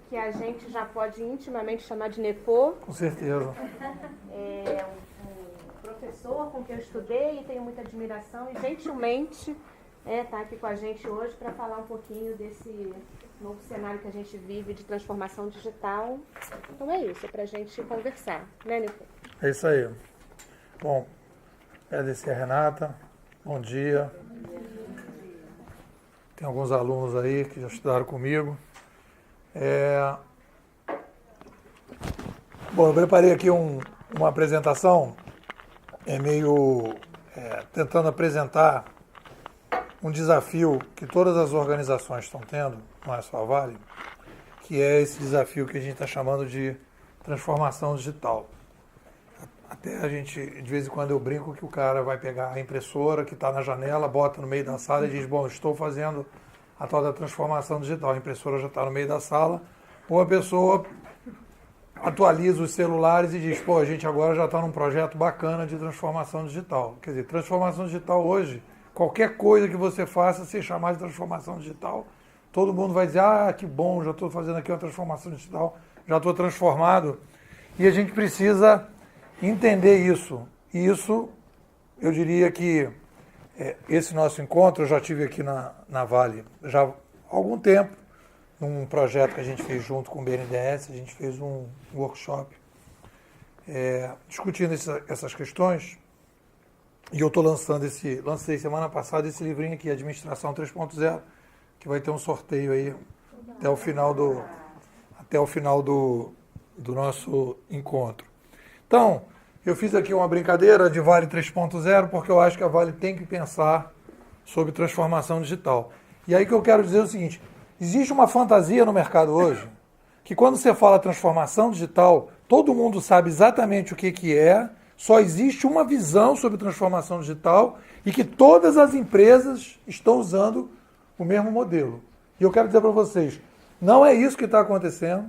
Que a gente já pode intimamente chamar de Nepô. Com certeza. É um professor com quem eu estudei e tenho muita admiração e gentilmente está aqui com a gente hoje para falar um pouquinho desse novo cenário que a gente vive de transformação digital. Então é isso, é para a gente conversar, né, Nepô? É isso aí. Bom, agradecer a Renata. Bom dia. Tem alguns alunos aí que já estudaram comigo. Bom, eu preparei aqui uma apresentação, tentando apresentar um desafio que todas as organizações estão tendo, não é só a Vale, que é esse desafio que a gente está chamando de transformação digital. Até a gente, de vez em quando eu brinco que o cara vai pegar a impressora que está na janela, bota no meio da sala e diz, bom, estou fazendo a tal da transformação digital. A impressora já está no meio da sala, ou a pessoa atualiza os celulares e diz, pô, a gente agora já está num projeto bacana de transformação digital. Quer dizer, transformação digital hoje, qualquer coisa que você faça, se chamar de transformação digital, todo mundo vai dizer, ah, que bom, já estou fazendo aqui uma transformação digital, já estou transformado. E a gente precisa entender isso. E isso, eu diria que esse nosso encontro, eu já tive aqui na Vale já há algum tempo, num projeto que a gente fez junto com o BNDES, a gente fez um workshop discutindo essas questões, e eu estou lancei semana passada esse livrinho aqui, Administração 3.0, que vai ter um sorteio aí até o final do nosso encontro. Então, eu fiz aqui uma brincadeira de Vale 3.0, porque eu acho que a Vale tem que pensar sobre transformação digital. E aí que eu quero dizer o seguinte, existe uma fantasia no mercado hoje, que quando você fala transformação digital, todo mundo sabe exatamente o que é, só existe uma visão sobre transformação digital e que todas as empresas estão usando o mesmo modelo. E eu quero dizer para vocês, não é isso que está acontecendo,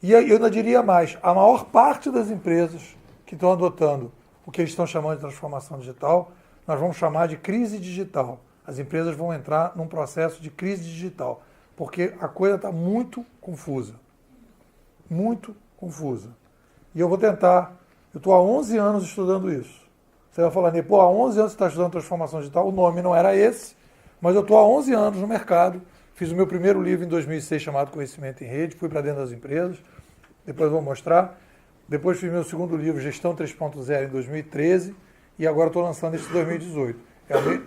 e eu ainda diria mais, a maior parte das empresas que estão adotando o que eles estão chamando de transformação digital, nós vamos chamar de crise digital. As empresas vão entrar num processo de crise digital, porque a coisa está muito confusa. Muito confusa. E eu vou tentar, eu estou há 11 anos estudando isso. Você vai falar, pô, há 11 anos você está estudando transformação digital, o nome não era esse, mas eu estou há 11 anos no mercado, fiz o meu primeiro livro em 2006 chamado Conhecimento em Rede, fui para dentro das empresas, depois eu vou mostrar. Depois fiz meu segundo livro, Gestão 3.0, em 2013, e agora estou lançando esse em 2018.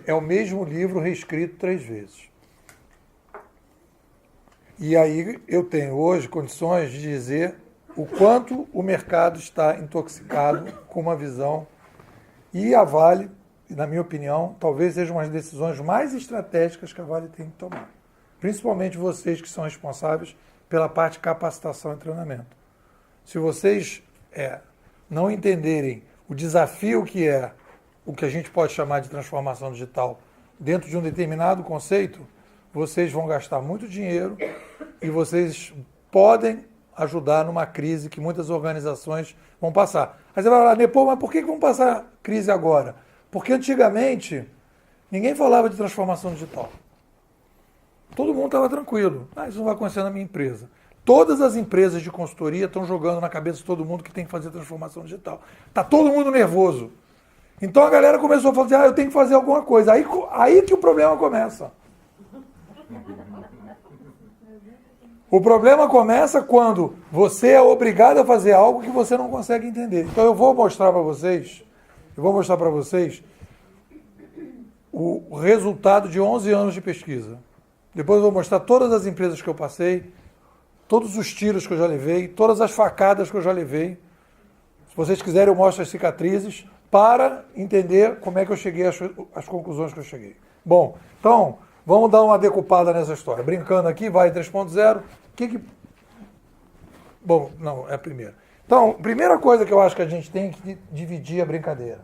É o mesmo livro reescrito 3 vezes. E aí eu tenho hoje condições de dizer o quanto o mercado está intoxicado com uma visão. E a Vale, na minha opinião, talvez seja uma das decisões mais estratégicas que a Vale tem que tomar. Principalmente vocês que são responsáveis pela parte de capacitação e treinamento. Se vocês não entenderem o desafio que é o que a gente pode chamar de transformação digital dentro de um determinado conceito, vocês vão gastar muito dinheiro e vocês podem ajudar numa crise que muitas organizações vão passar. Aí você vai falar, pô, mas por que vão passar crise agora? Porque antigamente ninguém falava de transformação digital. Todo mundo estava tranquilo. Isso não vai acontecer na minha empresa. Todas as empresas de consultoria estão jogando na cabeça de todo mundo que tem que fazer transformação digital. Está todo mundo nervoso. Então a galera começou a falar, eu tenho que fazer alguma coisa. Aí que o problema começa. O problema começa quando você é obrigado a fazer algo que você não consegue entender. Então eu vou mostrar para vocês, o resultado de 11 anos de pesquisa. Depois eu vou mostrar todas as empresas que eu passei, todos os tiros que eu já levei, todas as facadas que eu já levei. Se vocês quiserem, eu mostro as cicatrizes para entender como é que eu cheguei às conclusões que eu cheguei. Bom, então, vamos dar uma decupada nessa história. Brincando aqui, vai 3.0. Bom, não, é a primeira. Então, a primeira coisa que eu acho que a gente tem que dividir a brincadeira.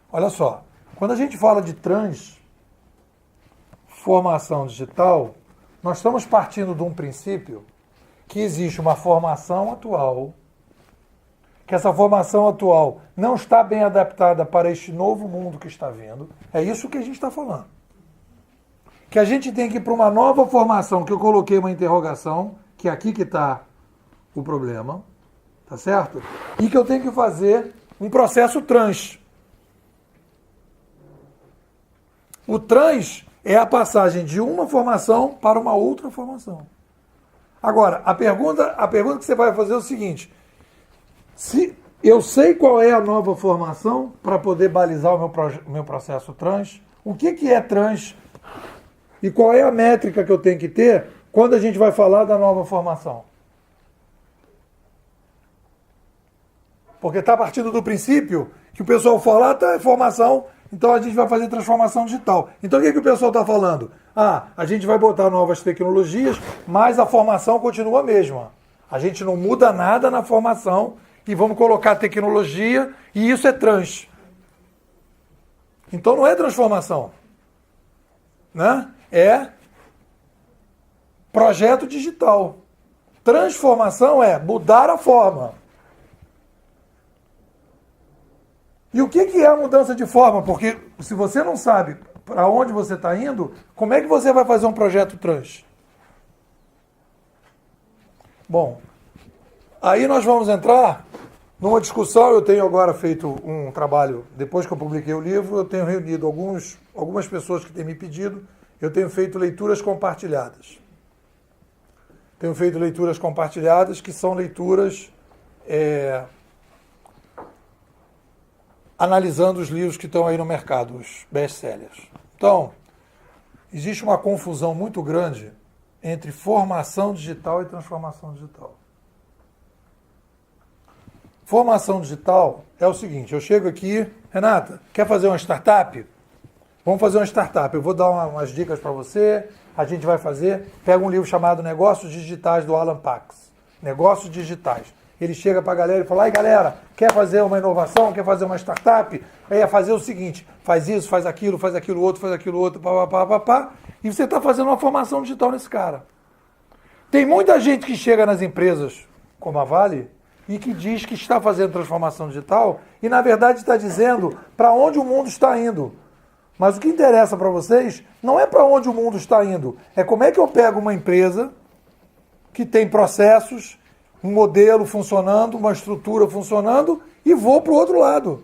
Olha só, quando a gente fala de transformação digital, nós estamos partindo de um princípio que existe uma formação atual que essa formação atual não está bem adaptada para este novo mundo que está vindo. É isso que a gente está falando. Que a gente tem que ir para uma nova formação, que eu coloquei uma interrogação, que é aqui que está o problema, tá certo? E que eu tenho que fazer um processo trans. O trans é a passagem de uma formação para uma outra formação. Agora, a pergunta que você vai fazer é o seguinte: se eu sei qual é a nova formação para poder balizar o meu processo trans, o que é trans e qual é a métrica que eu tenho que ter quando a gente vai falar da nova formação? Porque está partindo do princípio que o pessoal fala, tá, é formação, então a gente vai fazer transformação digital. Então o que o pessoal está falando? A gente vai botar novas tecnologias, mas a formação continua a mesma. A gente não muda nada na formação e vamos colocar tecnologia e isso é trans. Então não é transformação, né? É projeto digital. Transformação é mudar a forma. E o que é a mudança de forma? Porque se você não sabe para onde você está indo, como é que você vai fazer um projeto trans? Bom, aí nós vamos entrar numa discussão. Eu tenho agora feito um trabalho, depois que eu publiquei o livro, eu tenho reunido algumas pessoas que têm me pedido, eu tenho feito leituras compartilhadas. Tenho feito leituras compartilhadas, que são leituras analisando os livros que estão aí no mercado, os best-sellers. Então, existe uma confusão muito grande entre formação digital e transformação digital. Formação digital é o seguinte: eu chego aqui, Renata, quer fazer uma startup? Vamos fazer uma startup. Eu vou dar umas dicas para você, a gente vai fazer. Pega um livro chamado Negócios Digitais, do Alan Pax. Negócios Digitais. Ele chega para a galera e fala: ai galera, quer fazer uma inovação, quer fazer uma startup? Aí é fazer o seguinte: faz isso, faz aquilo outro, pá. E você está fazendo uma formação digital nesse cara. Tem muita gente que chega nas empresas como a Vale e que diz que está fazendo transformação digital e na verdade está dizendo para onde o mundo está indo. Mas o que interessa para vocês não é para onde o mundo está indo, é como é que eu pego uma empresa que tem processos, um modelo funcionando, uma estrutura funcionando e vou para o outro lado.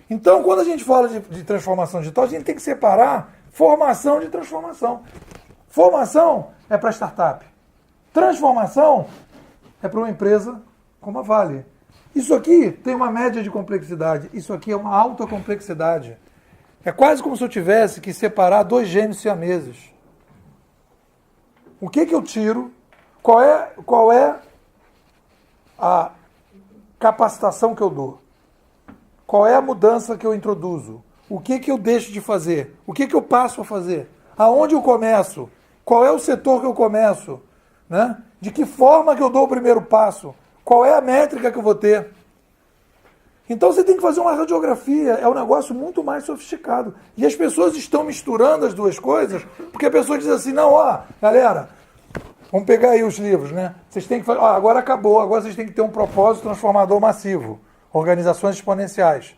Então, quando a gente fala de transformação digital, a gente tem que separar formação de transformação. Formação é para startup. Transformação é para uma empresa como a Vale. Isso aqui tem uma média de complexidade, isso aqui é uma alta complexidade. É quase como se eu tivesse que separar dois gêmeos siameses. O que eu tiro? Qual é a capacitação que eu dou? Qual é a mudança que eu introduzo? O que eu deixo de fazer? O que eu passo a fazer? Aonde eu começo? Qual é o setor que eu começo? Né? De que forma que eu dou o primeiro passo? Qual é a métrica que eu vou ter? Então você tem que fazer uma radiografia, é um negócio muito mais sofisticado. E as pessoas estão misturando as duas coisas, porque a pessoa diz assim: não, galera, vamos pegar aí os livros, né? Vocês têm que fazer, agora acabou, agora vocês têm que ter um propósito transformador massivo. Organizações exponenciais.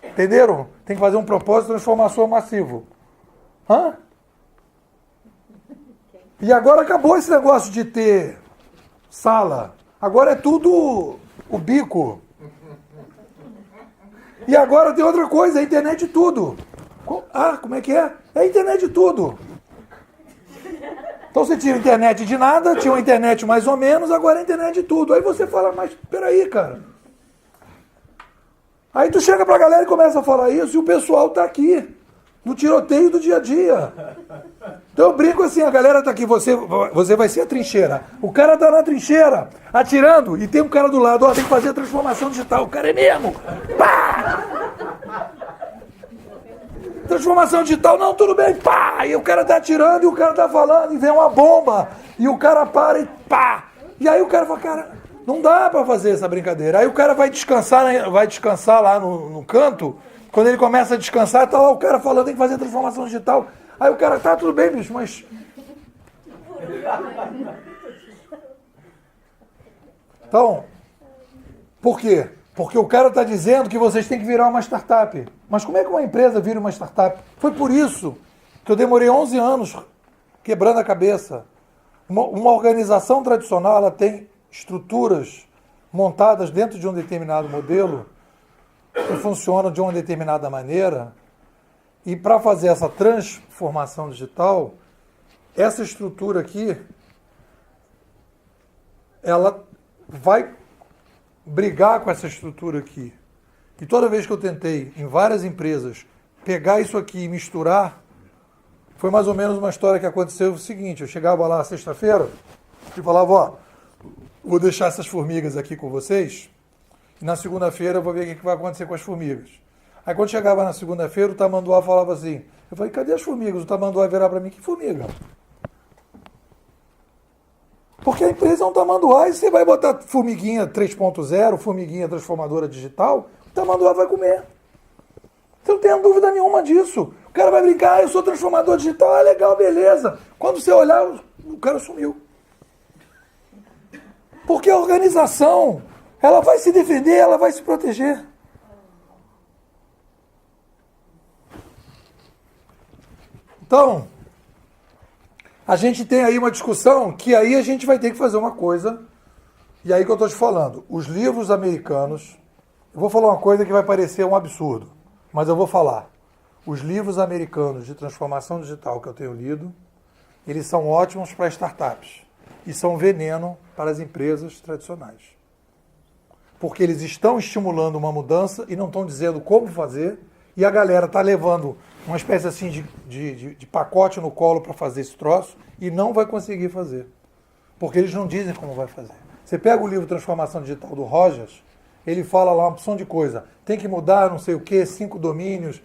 Entenderam? Tem que fazer um propósito transformador massivo. E agora acabou esse negócio de ter sala. Agora é tudo o bico. E agora tem outra coisa, é a internet de tudo. Como é que é? É a internet de tudo. Então você tinha internet de nada, tinha uma internet mais ou menos, agora é a internet de tudo. Aí você fala: mas peraí, cara. Aí tu chega pra galera e começa a falar isso e o pessoal tá aqui, no tiroteio do dia a dia. Então eu brinco assim: a galera tá aqui, você vai ser a trincheira. O cara tá na trincheira, atirando, e tem um cara do lado: tem que fazer a transformação digital. O cara é mesmo. Pá! Transformação digital, não, tudo bem, pá! E o cara tá atirando, e o cara tá falando, e vem uma bomba, e o cara para e pá! E aí o cara fala: cara, não dá pra fazer essa brincadeira. Aí o cara vai descansar lá no canto. Quando ele começa a descansar, tá lá o cara falando: tem que fazer transformação digital. Aí o cara: tá, tudo bem, bicho, mas... Então, Por quê? Porque o cara está dizendo que vocês têm que virar uma startup. Mas como é que uma empresa vira uma startup? Foi por isso que eu demorei 11 anos quebrando a cabeça. Uma organização tradicional, ela tem estruturas montadas dentro de um determinado modelo que funcionam de uma determinada maneira. E para fazer essa transformação digital, essa estrutura aqui, ela vai brigar com essa estrutura aqui. E toda vez que eu tentei, em várias empresas, pegar isso aqui e misturar, foi mais ou menos uma história que aconteceu o seguinte: eu chegava lá sexta-feira e falava, ó, vou deixar essas formigas aqui com vocês, e na segunda-feira eu vou ver o que vai acontecer com as formigas. Aí quando chegava na segunda-feira, o tamanduá falava assim, eu falei, cadê as formigas? O tamanduá virar para mim, que formiga? Porque a empresa é um tamanduá e você vai botar formiguinha 3.0, formiguinha transformadora digital, o tamanduá vai comer. Você não tem dúvida nenhuma disso. O cara vai brincar, eu sou transformador digital, legal, beleza. Quando você olhar, o cara sumiu. Porque a organização, ela vai se defender, ela vai se proteger. Então, a gente tem aí uma discussão que aí a gente vai ter que fazer uma coisa, e aí que eu estou te falando, os livros americanos, eu vou falar uma coisa que vai parecer um absurdo, mas eu vou falar. Os livros americanos de transformação digital que eu tenho lido, eles são ótimos para startups e são veneno para as empresas tradicionais. Porque eles estão estimulando uma mudança e não estão dizendo como fazer, e a galera está levando uma espécie assim de pacote no colo para fazer esse troço e não vai conseguir fazer. Porque eles não dizem como vai fazer. Você pega o livro Transformação Digital do Rogers, ele fala lá uma opção de coisa. Tem que mudar não sei o que, 5 domínios,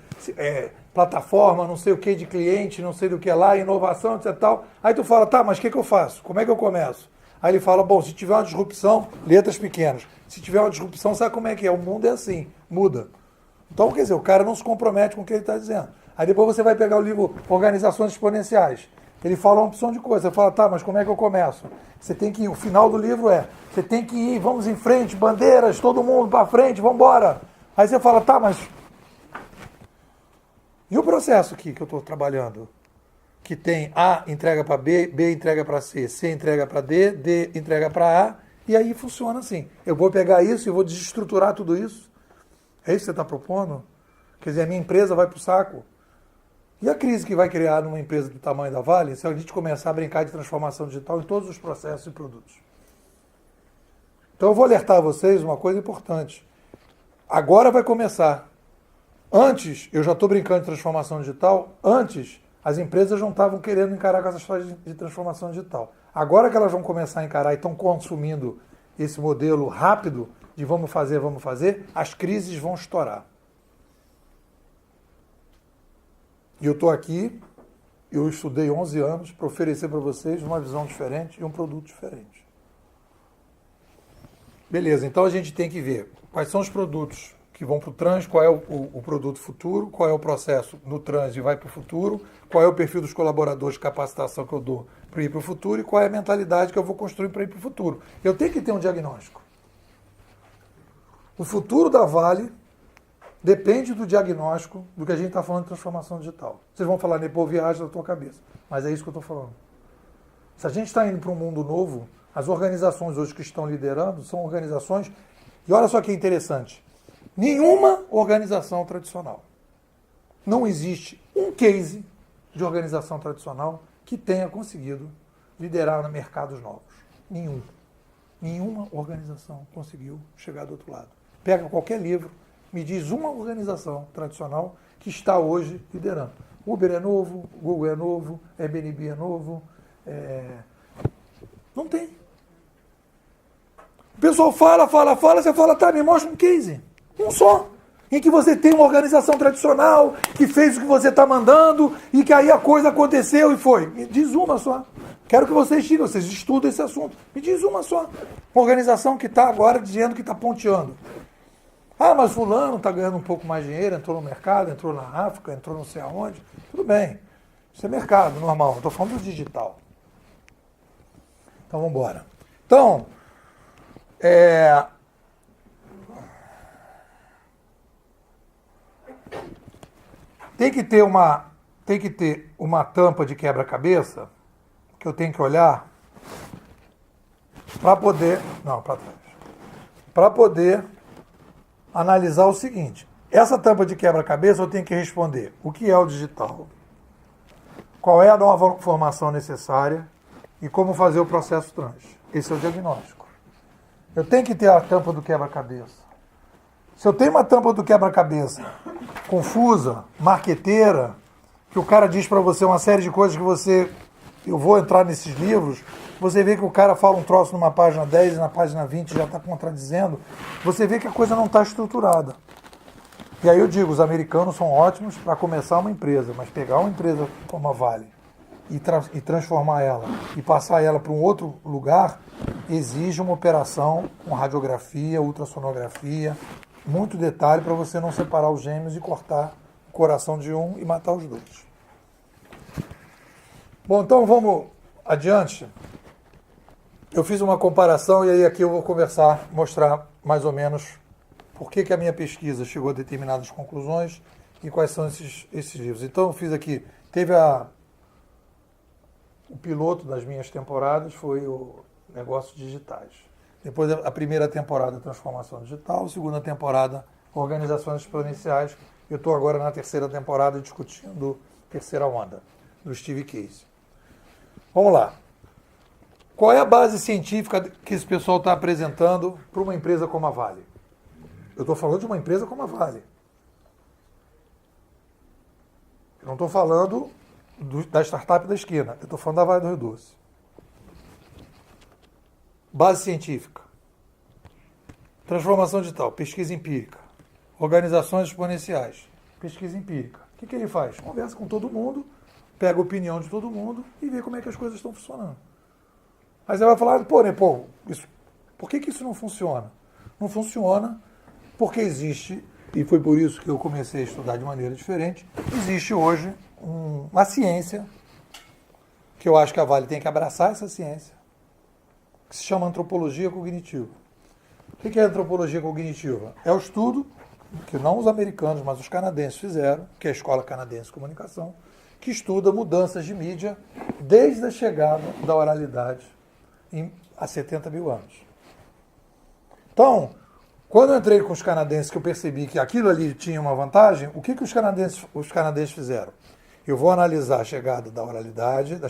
plataforma, não sei o que de cliente, não sei do que lá, inovação, etc. Tal. Aí tu fala, tá, mas o que eu faço? Como é que eu começo? Aí ele fala, bom, se tiver uma disrupção, letras pequenas. Se tiver uma disrupção, sabe como é que é? O mundo é assim, muda. Então, quer dizer, o cara não se compromete com o que ele está dizendo. Aí depois você vai pegar o livro Organizações Exponenciais. Ele fala uma opção de coisa. Você fala, tá, mas como é que eu começo? Você tem que ir, o final do livro você tem que ir, vamos em frente, bandeiras, todo mundo para frente, vamos embora. Aí você fala, tá, mas... E o processo aqui que eu estou trabalhando? Que tem A entrega para B, B entrega para C, C entrega para D, D entrega para A, e aí funciona assim. Eu vou pegar isso e vou desestruturar tudo isso. É isso que você está propondo? Quer dizer, a minha empresa vai para o saco. E a crise que vai criar numa empresa do tamanho da Vale se a gente começar a brincar de transformação digital em todos os processos e produtos? Então eu vou alertar vocês uma coisa importante. Agora vai começar. Antes, eu já estou brincando de transformação digital, antes as empresas não estavam querendo encarar com essa história de transformação digital. Agora que elas vão começar a encarar e estão consumindo esse modelo rápido de vamos fazer, as crises vão estourar. E eu estou aqui, eu estudei 11 anos para oferecer para vocês uma visão diferente e um produto diferente. Beleza, então a gente tem que ver quais são os produtos que vão para o trans, qual é o produto futuro, qual é o processo no trans e vai para o futuro, qual é o perfil dos colaboradores de capacitação que eu dou para ir para o futuro e qual é a mentalidade que eu vou construir para ir para o futuro. Eu tenho que ter um diagnóstico. O futuro da Vale depende do diagnóstico do que a gente está falando de transformação digital. Vocês vão falar, Nepô, viagem da tua cabeça. Mas é isso que eu estou falando. Se a gente está indo para um mundo novo, as organizações hoje que estão liderando são organizações... E olha só que interessante. Nenhuma organização tradicional. Não existe um case de organização tradicional que tenha conseguido liderar mercados novos. Nenhum. Nenhuma organização conseguiu chegar do outro lado. Pega qualquer livro, me diz uma organização tradicional que está hoje liderando. Uber é novo, Google é novo, Airbnb é novo. Não tem. O pessoal fala, você fala, tá, me mostra um case. Um só. Em que você tem uma organização tradicional que fez o que você está mandando e que aí a coisa aconteceu e foi. Me diz uma só. Quero que vocês digam, vocês estudem esse assunto. Me diz uma só. Uma organização que está agora dizendo que está ponteando. Ah, mas fulano está ganhando um pouco mais de dinheiro, entrou no mercado, entrou na África, entrou não sei aonde. Tudo bem. Isso é mercado, normal. Estou falando do digital. Então, vamos embora. Então, tem que ter uma tampa de quebra-cabeça que eu tenho que olhar para poder, para poder analisar o seguinte. Essa tampa de quebra-cabeça eu tenho que responder o que é o digital, qual é a nova informação necessária e como fazer o processo trans. Esse é o diagnóstico. Eu tenho que ter a tampa do quebra-cabeça. Se eu tenho uma tampa do quebra-cabeça confusa, marqueteira, que o cara diz para você uma série de coisas que você... Eu vou entrar nesses livros, você vê que o cara fala um troço numa página 10 e na página 20 já está contradizendo. Você vê que a coisa não está estruturada. E aí eu digo, os americanos são ótimos para começar uma empresa, mas pegar uma empresa como a Vale e transformar ela e passar ela para um outro lugar exige uma operação com radiografia, ultrassonografia, muito detalhe para você não separar os gêmeos e cortar o coração de um e matar os dois. Bom, então vamos adiante. Eu fiz uma comparação e aí aqui eu vou mostrar mais ou menos por que a minha pesquisa chegou a determinadas conclusões e quais são esses livros. Então eu fiz aqui, o piloto das minhas temporadas foi o Negócios Digitais. Depois a primeira temporada, Transformação Digital, a segunda temporada, Organizações Exponenciais. Eu estou agora na terceira temporada discutindo Terceira Onda, do Steve Case. Vamos lá. Qual é a base científica que esse pessoal está apresentando para uma empresa como a Vale? Eu estou falando de uma empresa como a Vale. Eu não estou falando da startup da esquina. Eu estou falando da Vale do Rio Doce. Base científica. Transformação digital, pesquisa empírica. Organizações exponenciais, pesquisa empírica. O que ele faz? Conversa com todo mundo, pega a opinião de todo mundo e vê como é que as coisas estão funcionando. Aí você vai falar, por que isso não funciona? Não funciona porque existe, e foi por isso que eu comecei a estudar de maneira diferente, existe hoje uma ciência, que eu acho que a Vale tem que abraçar essa ciência, que se chama antropologia cognitiva. O que é antropologia cognitiva? É o estudo que não os americanos, mas os canadenses fizeram, que é a Escola Canadense de Comunicação, que estuda mudanças de mídia desde a chegada da oralidade há 70 mil anos. Então, quando eu entrei com os canadenses, que eu percebi que aquilo ali tinha uma vantagem, o que os canadenses fizeram? Eu vou analisar a chegada da oralidade,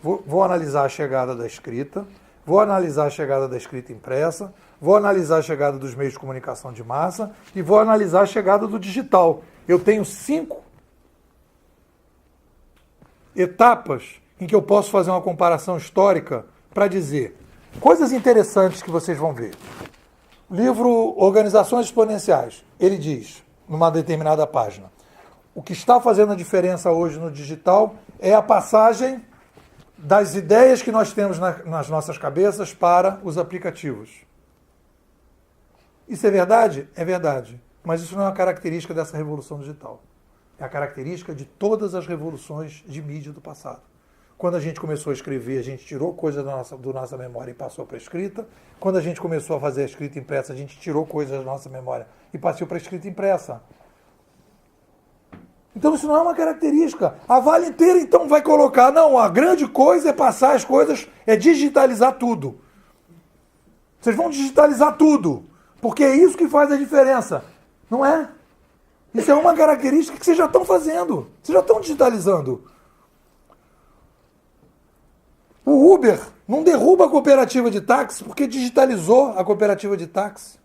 vou analisar a chegada da escrita, vou analisar a chegada da escrita impressa, vou analisar a chegada dos meios de comunicação de massa e vou analisar a chegada do digital. Eu tenho 5 etapas em que eu posso fazer uma comparação histórica para dizer coisas interessantes que vocês vão ver. Livro Organizações Exponenciais, ele diz, numa determinada página, o que está fazendo a diferença hoje no digital é a passagem das ideias que nós temos nas nossas cabeças para os aplicativos. Isso é verdade? É verdade. Mas isso não é uma característica dessa revolução digital. É a característica de todas as revoluções de mídia do passado. Quando a gente começou a escrever, a gente tirou coisas da nossa memória e passou para a escrita. Quando a gente começou a fazer a escrita impressa, a gente tirou coisas da nossa memória e passou para a escrita impressa. Então isso não é uma característica. A Vale inteira então vai colocar, não, a grande coisa é passar as coisas, é digitalizar tudo. Vocês vão digitalizar tudo, porque é isso que faz a diferença. Não é? Isso é uma característica que vocês já estão fazendo. Vocês já estão digitalizando. O Uber não derruba a cooperativa de táxi porque digitalizou a cooperativa de táxi.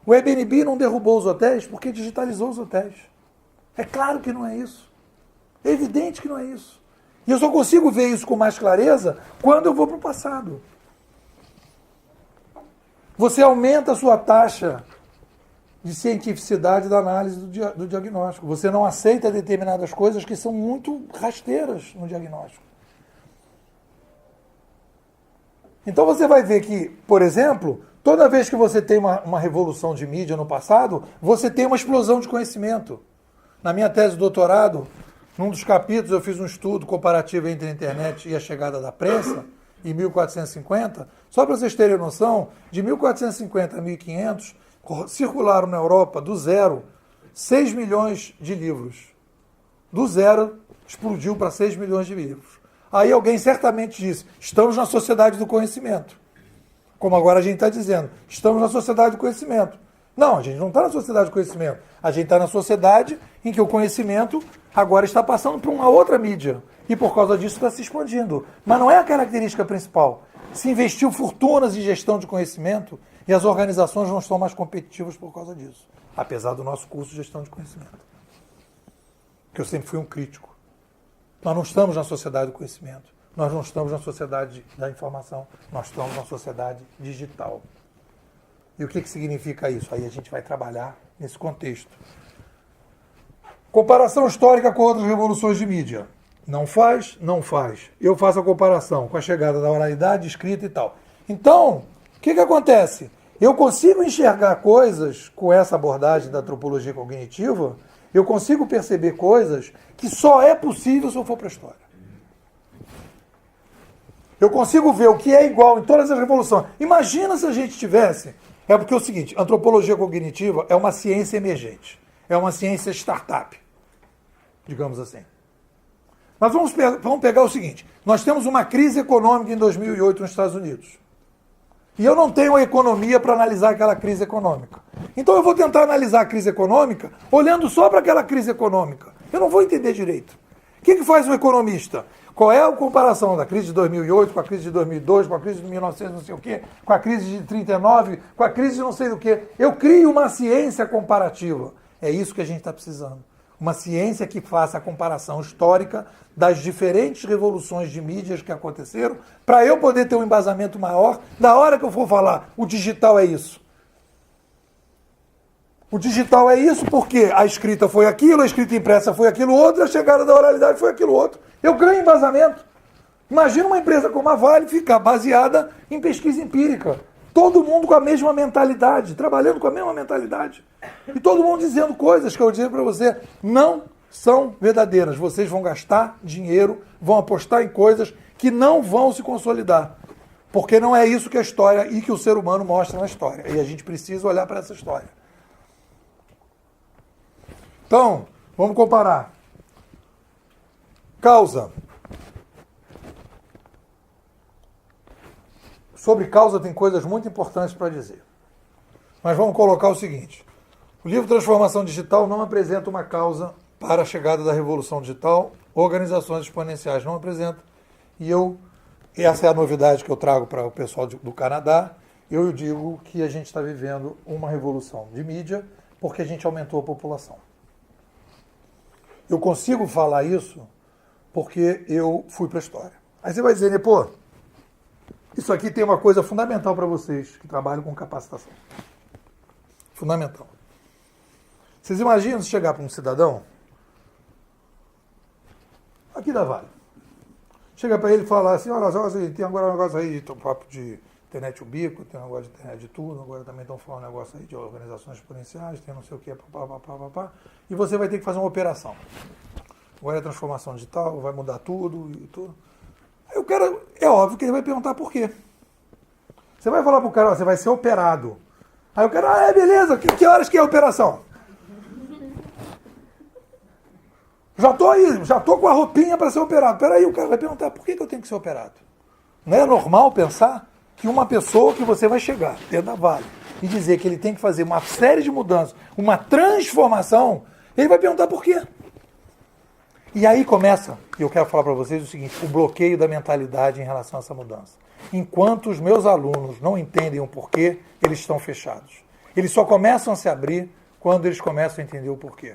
O Airbnb não derrubou os hotéis porque digitalizou os hotéis. É claro que não é isso. É evidente que não é isso. E eu só consigo ver isso com mais clareza quando eu vou para o passado. Você aumenta a sua taxa de cientificidade da análise do diagnóstico. Você não aceita determinadas coisas que são muito rasteiras no diagnóstico. Então você vai ver que, por exemplo, toda vez que você tem uma revolução de mídia no passado, você tem uma explosão de conhecimento. Na minha tese de doutorado, num dos capítulos, eu fiz um estudo comparativo entre a internet e a chegada da prensa, em 1450. Só para vocês terem noção, de 1450 a 1500, circularam na Europa, do zero, 6 milhões de livros. Do zero, explodiu para 6 milhões de livros. Aí alguém certamente disse, estamos na sociedade do conhecimento. Como agora a gente está dizendo, estamos na sociedade do conhecimento. Não, a gente não está na sociedade do conhecimento. A gente está na sociedade em que o conhecimento agora está passando para uma outra mídia. E por causa disso está se expandindo. Mas não é a característica principal. Se investiu fortunas em gestão de conhecimento e as organizações não estão mais competitivas por causa disso. Apesar do nosso curso de gestão de conhecimento. Que eu sempre fui um crítico. Nós não estamos na sociedade do conhecimento. Nós não estamos na sociedade da informação. Nós estamos na sociedade digital. E o que significa isso? Aí a gente vai trabalhar nesse contexto. Comparação histórica com outras revoluções de mídia. Não faz? Não faz. Eu faço a comparação com a chegada da oralidade, escrita e tal. Então, o que acontece? Eu consigo enxergar coisas com essa abordagem da antropologia cognitiva, eu consigo perceber coisas que só é possível se eu for para a história. Eu consigo ver o que é igual em todas as revoluções. Imagina se a gente tivesse... É porque é o seguinte, antropologia cognitiva é uma ciência emergente. É uma ciência startup, digamos assim. Mas vamos pegar o seguinte, nós temos uma crise econômica em 2008 nos Estados Unidos. E eu não tenho a economia para analisar aquela crise econômica. Então eu vou tentar analisar a crise econômica olhando só para aquela crise econômica. Eu não vou entender direito. O que faz um economista? Qual é a comparação da crise de 2008 com a crise de 2002, com a crise de 1900 não sei o quê, com a crise de 39, com a crise de não sei do quê? Eu crio uma ciência comparativa. É isso que a gente está precisando. Uma ciência que faça a comparação histórica das diferentes revoluções de mídias que aconteceram, para eu poder ter um embasamento maior na hora que eu for falar, o digital é isso. O digital é isso porque a escrita foi aquilo, a escrita impressa foi aquilo outro, a chegada da oralidade foi aquilo outro. Eu ganho embasamento. Imagina uma empresa como a Vale ficar baseada em pesquisa empírica. Todo mundo com a mesma mentalidade, trabalhando com a mesma mentalidade. E todo mundo dizendo coisas que eu dizia para você, não são verdadeiras. Vocês vão gastar dinheiro, vão apostar em coisas que não vão se consolidar. Porque não é isso que a história e que o ser humano mostra na história. E a gente precisa olhar para essa história. Então, vamos comparar. Causa. Sobre causa tem coisas muito importantes para dizer. Mas vamos colocar o seguinte. O livro Transformação Digital não apresenta uma causa para a chegada da Revolução Digital. Organizações exponenciais não apresentam. E essa é a novidade que eu trago para o pessoal do Canadá. Eu digo que a gente está vivendo uma revolução de mídia porque a gente aumentou a população. Eu consigo falar isso porque eu fui para a história. Aí você vai dizer, né, pô, isso aqui tem uma coisa fundamental para vocês que trabalham com capacitação. Fundamental. Vocês imaginam se chegar para um cidadão aqui da Vale, chega para ele e falar assim, olha, tem agora um negócio aí de papo de internet ubico, tem um negócio de internet de tudo, agora também estão falando um negócio aí de organizações exponenciais, tem não sei o que, e você vai ter que fazer uma operação. Agora é transformação digital, vai mudar tudo e tudo. Aí o cara, é óbvio que ele vai perguntar por quê. Você vai falar pro cara, ó, você vai ser operado. Aí o cara, beleza, que horas que é a operação? Já tô aí, já tô com a roupinha para ser operado. Peraí, o cara vai perguntar, por que eu tenho que ser operado? Não é normal pensar que uma pessoa que você vai chegar dentro da Vale e dizer que ele tem que fazer uma série de mudanças, uma transformação, ele vai perguntar por quê? E aí começa, e eu quero falar para vocês o seguinte, o bloqueio da mentalidade em relação a essa mudança. Enquanto os meus alunos não entendem o porquê, eles estão fechados. Eles só começam a se abrir quando eles começam a entender o porquê.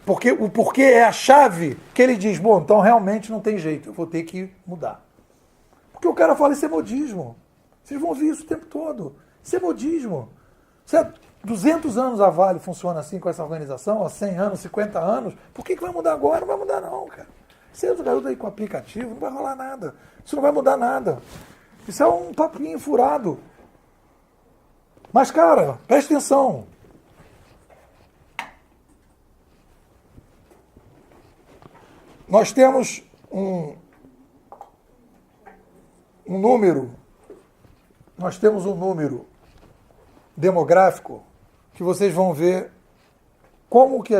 Porque o porquê é a chave que ele diz, bom, então realmente não tem jeito, eu vou ter que mudar. Porque o cara fala, isso é modismo. Vocês vão ouvir isso o tempo todo. Isso é modismo. Isso é 200 anos a Vale funciona assim com essa organização, há 100 anos, 50 anos. Por que vai mudar agora? Não vai mudar não, cara. Você usa o garoto aí com aplicativo, não vai rolar nada. Isso não vai mudar nada. Isso é um papinho furado. Mas, cara, presta atenção. Nós temos um número demográfico que vocês vão ver como que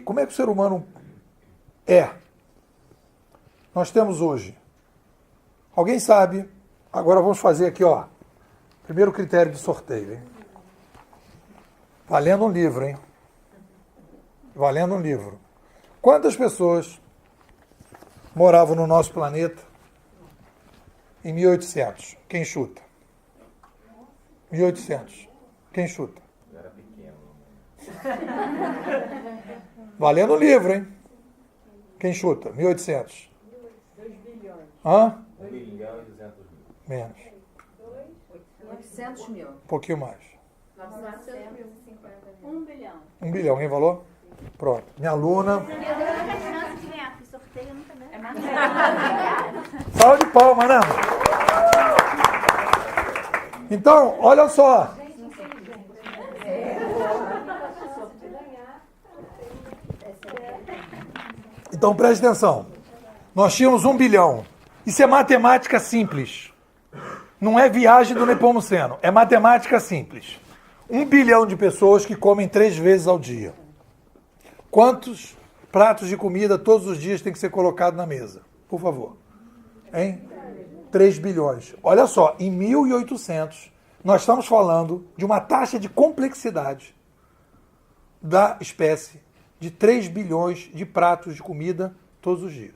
como é que o ser humano é. Nós temos hoje. Alguém sabe? Agora vamos fazer aqui, ó. Primeiro critério de sorteio, hein? Valendo um livro, hein? Valendo um livro. Quantas pessoas moravam no nosso planeta em 1800? Quem chuta? 1800. Quem chuta? Eu era pequeno. Valendo um livro, hein? Quem chuta? 1800. 2 bilhões. Hã? 1 bilhão e 200 mil. Menos. 800 mil. Um pouquinho mais. 950 mil. 1 bilhão. 1 bilhão. Alguém falou? Pronto. Minha aluna. chance de ganhar, porque sorteio nunca ganha. É mais Salve de palma, né? Então, olha só. Então, preste atenção. Nós tínhamos 1 bilhão. Isso é matemática simples. Não é viagem do Nepomuceno. É matemática simples. 1 bilhão de pessoas que comem 3 vezes ao dia. Quantos pratos de comida todos os dias tem que ser colocado na mesa? Por favor. Hein? 3 bilhões. Olha só, em 1800, nós estamos falando de uma taxa de complexidade da espécie de 3 bilhões de pratos de comida todos os dias.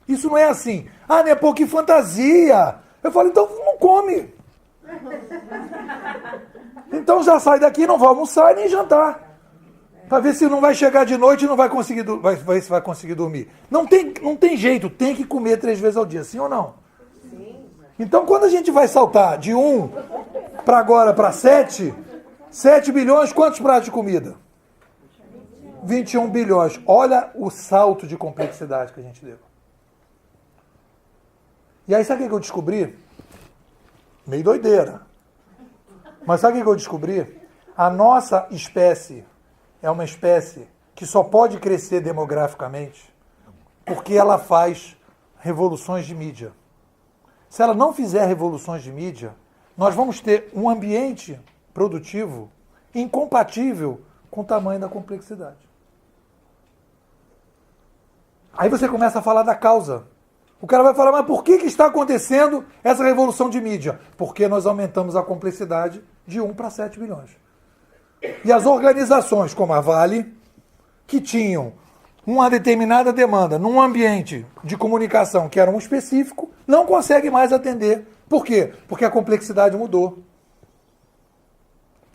Isso não é assim. Ah, Nepo, que fantasia! Eu falo, então não come. Então já sai daqui, não vai almoçar nem jantar. Para ver se não vai chegar de noite e não vai conseguir, vai conseguir dormir. Não tem jeito, tem que comer 3 vezes ao dia, sim ou não? Sim. Então quando a gente vai saltar de 1 para agora para 7 bilhões, quantos pratos de comida? 21 bilhões. Olha o salto de complexidade que a gente deu. E aí sabe o que eu descobri? Meio doideira. Mas sabe o que eu descobri? A nossa espécie é uma espécie que só pode crescer demograficamente porque ela faz revoluções de mídia. Se ela não fizer revoluções de mídia, nós vamos ter um ambiente produtivo incompatível com o tamanho da complexidade. Aí você começa a falar da causa. O cara vai falar, mas por que está acontecendo essa revolução de mídia? Porque nós aumentamos a complexidade de 1 para 7 bilhões. E as organizações como a Vale, que tinham uma determinada demanda num ambiente de comunicação que era um específico, não conseguem mais atender. Por quê? Porque a complexidade mudou.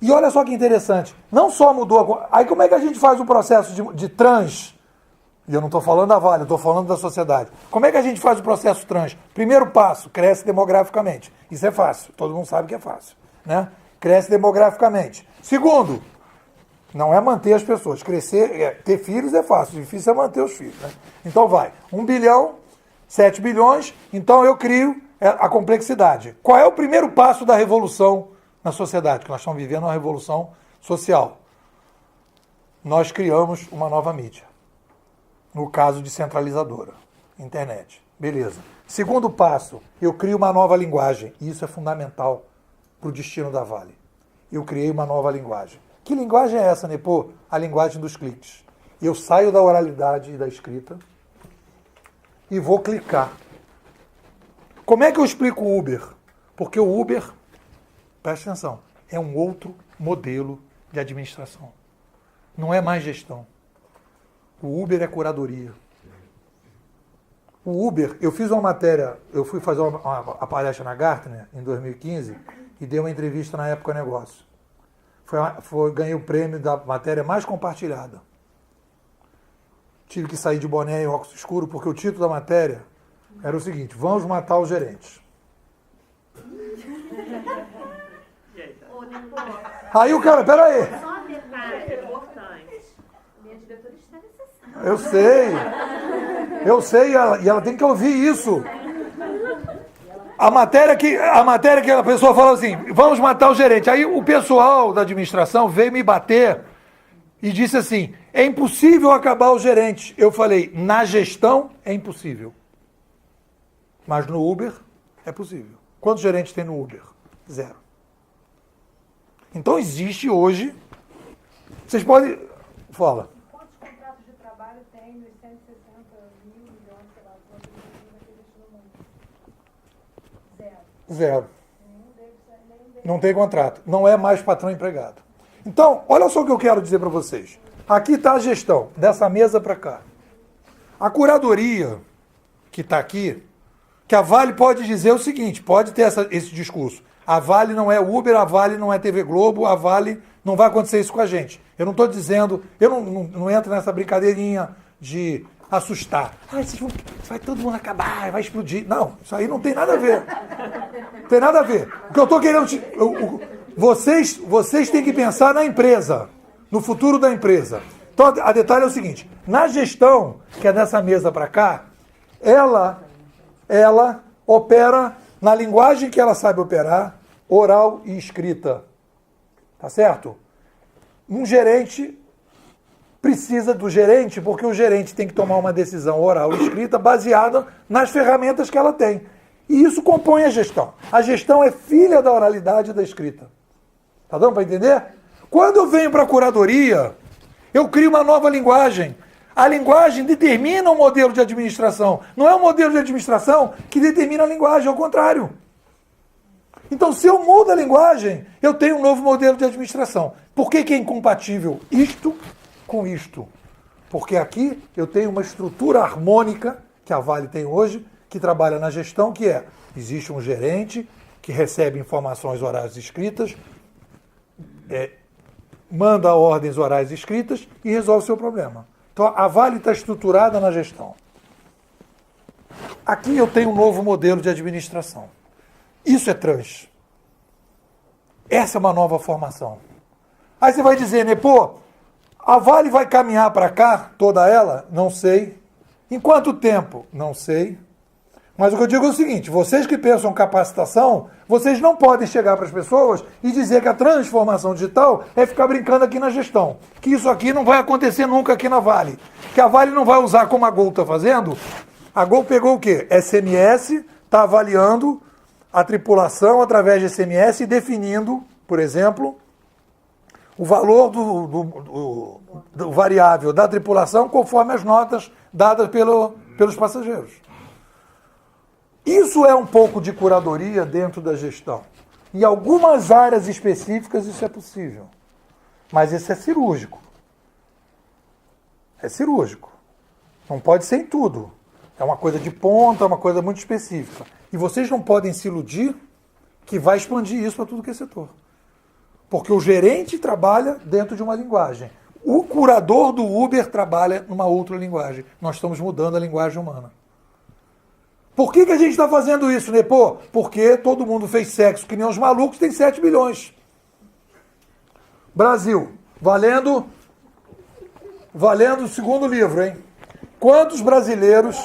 E olha só que interessante, não só mudou... Aí como é que a gente faz o processo de trans? E eu não estou falando da Vale, eu estou falando da sociedade. Como é que a gente faz o processo trans? Primeiro passo, cresce demograficamente. Isso é fácil, todo mundo sabe que é fácil, né? Cresce demograficamente. Segundo, não é manter as pessoas. Ter filhos é fácil, difícil é manter os filhos, né? Então vai, 1 bilhão, 7 bilhões, então eu crio a complexidade. Qual é o primeiro passo da revolução na sociedade? Que nós estamos vivendo uma revolução social. Nós criamos uma nova mídia. No caso descentralizadora, internet. Beleza. Segundo passo, eu crio uma nova linguagem. E isso é fundamental para o destino da Vale. Eu criei uma nova linguagem. Que linguagem é essa, Nepo? A linguagem dos cliques. Eu saio da oralidade e da escrita e vou clicar. Como é que eu explico o Uber? Porque o Uber, presta atenção, é um outro modelo de administração. Não é mais gestão. O Uber é curadoria. O Uber, eu fiz uma matéria, eu fui fazer uma palestra na Gartner em 2015 e dei uma entrevista na Época Negócio. Ganhei o prêmio da matéria mais compartilhada. Tive que sair de boné e óculos escuro porque o título da matéria era o seguinte: vamos matar os gerentes. Aí o cara, peraí. Só um detalhe importante. Minha diretora está necessária. Eu sei, e ela tem que ouvir isso. A matéria que a pessoa falou assim, vamos matar o gerente. Aí o pessoal da administração veio me bater e disse assim, é impossível acabar os gerentes. Eu falei, na gestão é impossível. Mas no Uber é possível. Quantos gerentes tem no Uber? 0. Então existe hoje Vocês podem... Fala. Quantos contratos de trabalho tem nos 160 mil milhões, sei lá, quantos que existe no mundo? Zero. Nenhum deles. Não tem contrato. Não é mais patrão empregado. Então, olha só o que eu quero dizer para vocês. Aqui está a gestão, dessa mesa para cá. A curadoria que está aqui, que a Vale pode dizer o seguinte, pode ter esse discurso. A Vale não é Uber, a Vale não é TV Globo, a Vale não vai acontecer isso com a gente. Eu não estou dizendo, eu não entro nessa brincadeirinha de assustar. Vai todo mundo acabar, vai explodir. Não, isso aí não tem nada a ver. Não tem nada a ver. O que eu estou querendo... Vocês têm que pensar na empresa, no futuro da empresa. Então, a detalhe é o seguinte, na gestão, que é dessa mesa para cá, ela opera na linguagem que ela sabe operar, oral e escrita. Tá certo? Um gerente precisa do gerente, porque o gerente tem que tomar uma decisão oral e escrita baseada nas ferramentas que ela tem. E isso compõe a gestão. A gestão é filha da oralidade e da escrita. Tá dando para entender? Quando eu venho para a curadoria, eu crio uma nova linguagem. A linguagem determina o modelo de administração. Não é o modelo de administração que determina a linguagem, ao contrário. Então, se eu mudo a linguagem, eu tenho um novo modelo de administração. Por que é incompatível isto com isto? Porque aqui eu tenho uma estrutura harmônica, que a Vale tem hoje, que trabalha na gestão, que é, existe um gerente que recebe informações orais escritas, manda ordens orais escritas e resolve o seu problema. Então, a Vale está estruturada na gestão. Aqui eu tenho um novo modelo de administração. Isso é trans. Essa é uma nova formação. Aí você vai dizer, né, pô, a Vale vai caminhar para cá, toda ela? Não sei. Em quanto tempo? Não sei. Mas o que eu digo é o seguinte, vocês que pensam capacitação, vocês não podem chegar para as pessoas e dizer que a transformação digital é ficar brincando aqui na gestão. Que isso aqui não vai acontecer nunca aqui na Vale. Que a Vale não vai usar como a Gol está fazendo. A Gol pegou o quê? SMS, está avaliando a tripulação através de SMS e definindo, por exemplo, o valor do variável da tripulação conforme as notas dadas pelos passageiros. Isso é um pouco de curadoria dentro da gestão. Em algumas áreas específicas isso é possível. Mas isso é cirúrgico. É cirúrgico. Não pode ser em tudo. É uma coisa de ponta, é uma coisa muito específica. E vocês não podem se iludir que vai expandir isso para tudo que é setor. Porque o gerente trabalha dentro de uma linguagem. O curador do Uber trabalha numa outra linguagem. Nós estamos mudando a linguagem humana. Por que a gente está fazendo isso, né? Pô, porque todo mundo fez sexo que nem os malucos, tem 7 bilhões. Brasil, valendo o segundo livro, hein? Quantos brasileiros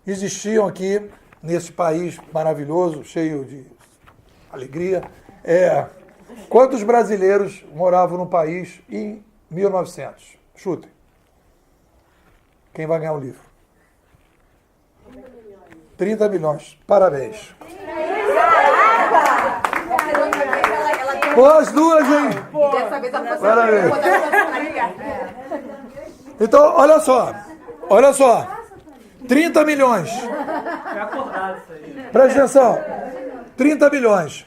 existiam aqui nesse país maravilhoso, cheio de alegria? Quantos brasileiros moravam no país em 1900? Chutem. Quem vai ganhar o livro? 30 milhões. Parabéns. Pô, as duas, hein? Parabéns. Então, olha só. 30 milhões. Presta atenção. 30 milhões.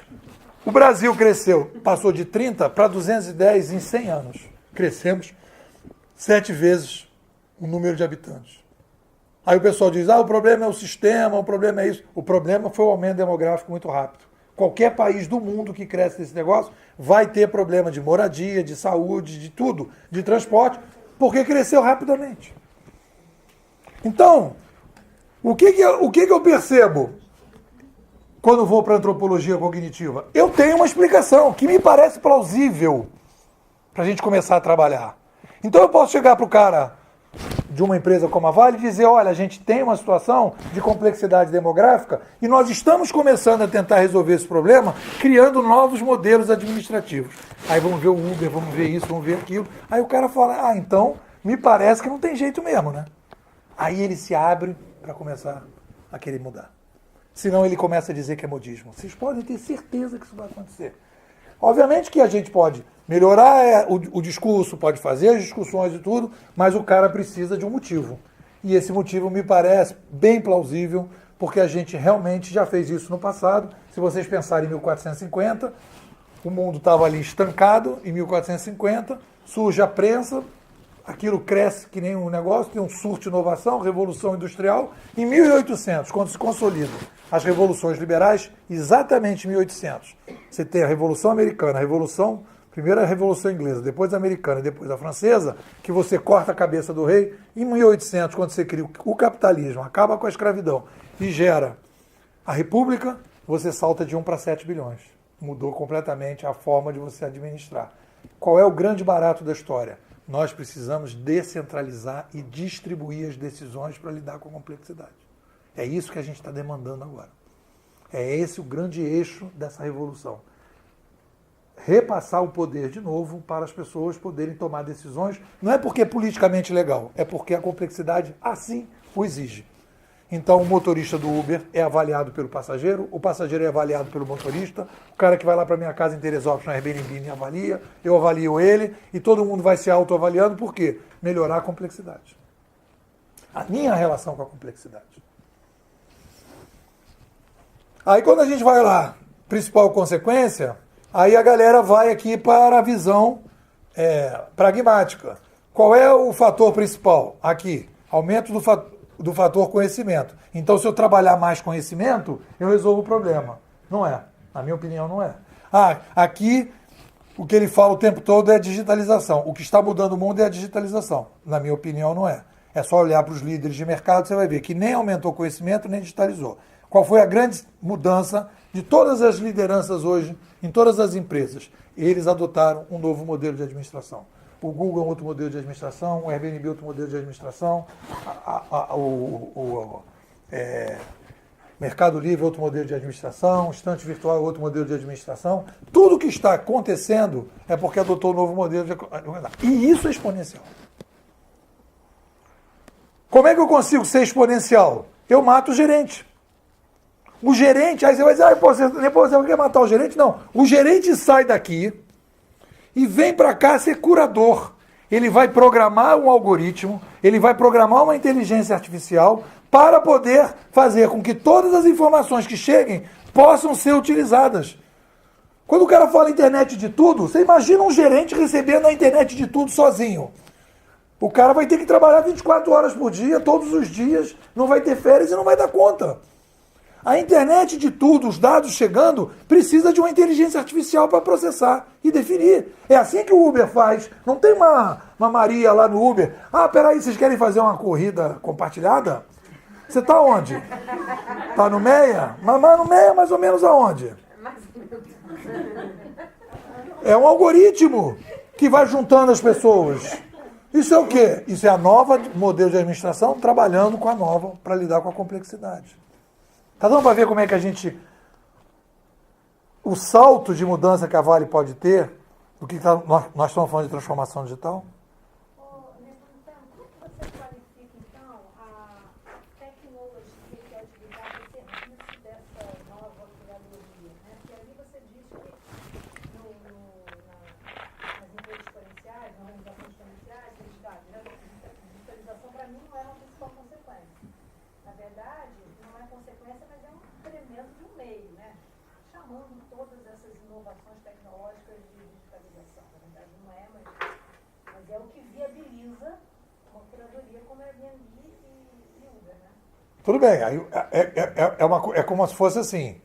O Brasil cresceu, passou de 30 para 210 em 100 anos. Crescemos 7 vezes o número de habitantes. Aí o pessoal diz, o problema é o sistema, o problema é isso. O problema foi o aumento demográfico muito rápido. Qualquer país do mundo que cresce nesse negócio vai ter problema de moradia, de saúde, de tudo, de transporte, porque cresceu rapidamente. Então, o que eu percebo quando vou para a antropologia cognitiva? Eu tenho uma explicação que me parece plausível para a gente começar a trabalhar. Então eu posso chegar para o cara de uma empresa como a Vale e dizer, olha, a gente tem uma situação de complexidade demográfica e nós estamos começando a tentar resolver esse problema criando novos modelos administrativos. Aí vamos ver o Uber, vamos ver isso, vamos ver aquilo. Aí o cara fala, então me parece que não tem jeito mesmo, né? Aí ele se abre para começar a querer mudar. Senão ele começa a dizer que é modismo. Vocês podem ter certeza que isso vai acontecer. Obviamente que a gente pode melhorar o discurso, pode fazer as discussões e tudo, mas o cara precisa de um motivo. E esse motivo me parece bem plausível, porque a gente realmente já fez isso no passado. Se vocês pensarem em 1450, o mundo estava ali estancado, em 1450, surge a prensa, aquilo cresce que nem um negócio, tem um surto de inovação, revolução industrial. Em 1800, quando se consolidam as revoluções liberais, exatamente em 1800, você tem a Revolução Americana, primeiro a Revolução Inglesa, depois a Americana e depois a Francesa, que você corta a cabeça do rei. Em 1800, quando você cria o capitalismo, acaba com a escravidão e gera a República, você salta de 1 para 7 bilhões. Mudou completamente a forma de você administrar. Qual é o grande barato da história? Nós precisamos descentralizar e distribuir as decisões para lidar com a complexidade. É isso que a gente está demandando agora. É esse o grande eixo dessa revolução. Repassar o poder de novo para as pessoas poderem tomar decisões. Não é porque é politicamente legal, é porque a complexidade assim o exige. Então, o motorista do Uber é avaliado pelo passageiro, o passageiro é avaliado pelo motorista, o cara que vai lá para minha casa em Teresópolis, na Airbnb, me avalia, eu avalio ele, e todo mundo vai se autoavaliando. Por quê? Melhorar a complexidade. A minha relação com a complexidade. Aí, quando a gente vai lá, principal consequência, aí a galera vai aqui para a visão pragmática. Qual é o fator principal? Aqui, aumento do fator conhecimento. Então, se eu trabalhar mais conhecimento, eu resolvo o problema. Não é. Na minha opinião, não é. Aqui, o que ele fala o tempo todo é a digitalização. O que está mudando o mundo é a digitalização. Na minha opinião, não é. É só olhar para os líderes de mercado, você vai ver que nem aumentou o conhecimento, nem digitalizou. Qual foi a grande mudança de todas as lideranças hoje, em todas as empresas? Eles adotaram um novo modelo de administração. O Google é outro modelo de administração, o Airbnb é outro modelo de administração, Mercado Livre é outro modelo de administração, estante virtual é outro modelo de administração. Tudo que está acontecendo é porque adotou um novo modelo de administração. E isso é exponencial. Como é que eu consigo ser exponencial? Eu mato o gerente. O gerente, aí você vai dizer, você quer matar o gerente? Não. O gerente sai daqui e vem para cá ser curador. Ele vai programar um algoritmo, ele vai programar uma inteligência artificial para poder fazer com que todas as informações que cheguem possam ser utilizadas. Quando o cara fala internet de tudo, você imagina um gerente recebendo a internet de tudo sozinho. O cara vai ter que trabalhar 24 horas por dia, todos os dias, não vai ter férias e não vai dar conta. A internet de tudo, os dados chegando, precisa de uma inteligência artificial para processar e definir. É assim que o Uber faz. Não tem uma Maria lá no Uber. Peraí, vocês querem fazer uma corrida compartilhada? Você está onde? Está no Meia? Mas no Meia mais ou menos aonde? É um algoritmo que vai juntando as pessoas. Isso é o quê? Isso é a nova modelo de administração trabalhando com a nova para lidar com a complexidade. Tá dando para ver como é que o salto de mudança que a Vale pode ter, do que nós estamos falando de transformação digital? Como é que você qualifica, então, a tecnologia e a atividade de serviço dessa nova curadoria? Né? Porque ali você diz que nas empresas exponenciais, nas organizações exponenciais, a digitalização para mim não é uma principal consequência. Na verdade, não é consequência, mas é um tremendo de um meio, né? Chamando todas essas inovações tecnológicas de digitalização. Na verdade, não é, mas é o que viabiliza uma curadoria como a Airbnb e Uber, né? Tudo bem, aí é como se fosse assim,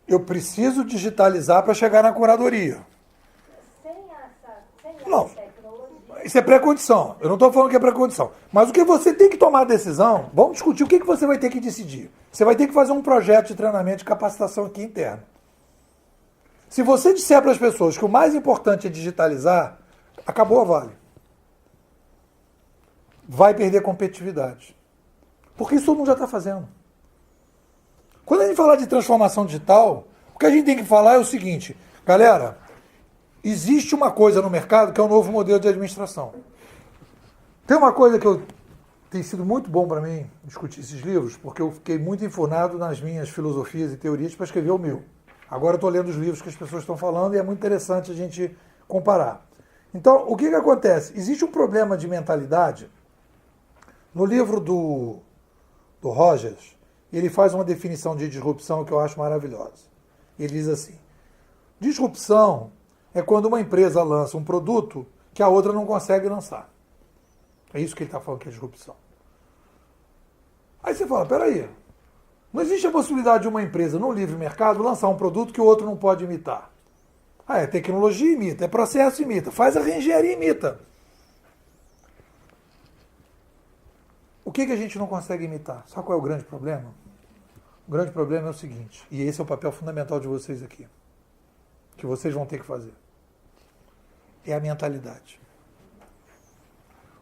eu preciso digitalizar para chegar na curadoria. Sem essa Não. tecnologia. Isso é pré-condição. Eu não estou falando que é pré-condição. Mas o que você tem que tomar a decisão, vamos discutir o que você vai ter que decidir. Você vai ter que fazer um projeto de treinamento de capacitação aqui interno. Se você disser para as pessoas que o mais importante é digitalizar, acabou a Vale. Vai perder competitividade. Porque isso todo mundo já está fazendo. Quando a gente falar de transformação digital, o que a gente tem que falar é o seguinte, galera, existe uma coisa no mercado que é o novo modelo de administração. Tem uma coisa que tem sido muito bom para mim discutir esses livros, porque eu fiquei muito enfurnado nas minhas filosofias e teorias para escrever o meu. Agora eu estou lendo os livros que as pessoas estão falando e é muito interessante a gente comparar. Então, o que acontece? Existe um problema de mentalidade. No livro do Rogers, ele faz uma definição de disrupção que eu acho maravilhosa. Ele diz assim: disrupção é quando uma empresa lança um produto que a outra não consegue lançar. É isso que ele está falando que é disrupção. Aí você fala, peraí, não existe a possibilidade de uma empresa no livre mercado lançar um produto que o outro não pode imitar. Ah, é tecnologia imita, é processo imita, faz a reengenharia imita. O que a gente não consegue imitar? Sabe qual é o grande problema? O grande problema é o seguinte, e esse é o papel fundamental de vocês aqui, que vocês vão ter que fazer. É a mentalidade.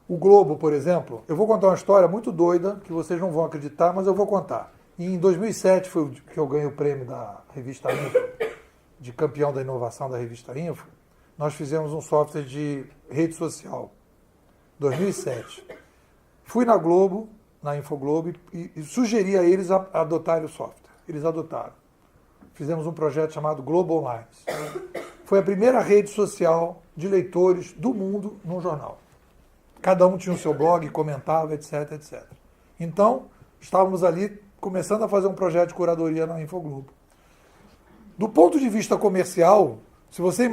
O Globo, por exemplo, eu vou contar uma história muito doida, que vocês não vão acreditar, mas eu vou contar. E em 2007 foi que eu ganhei o prêmio da revista Info, de campeão da inovação da revista Info. Nós fizemos um software de rede social. 2007. Fui na Globo, na Infoglobo, e sugeri a eles adotarem o software. Eles adotaram. Fizemos um projeto chamado Globo Online. Foi a primeira rede social de leitores do mundo num jornal. Cada um tinha o seu blog, comentava, etc, etc. Então, estávamos ali começando a fazer um projeto de curadoria na Infoglobo. Do ponto de vista comercial, se você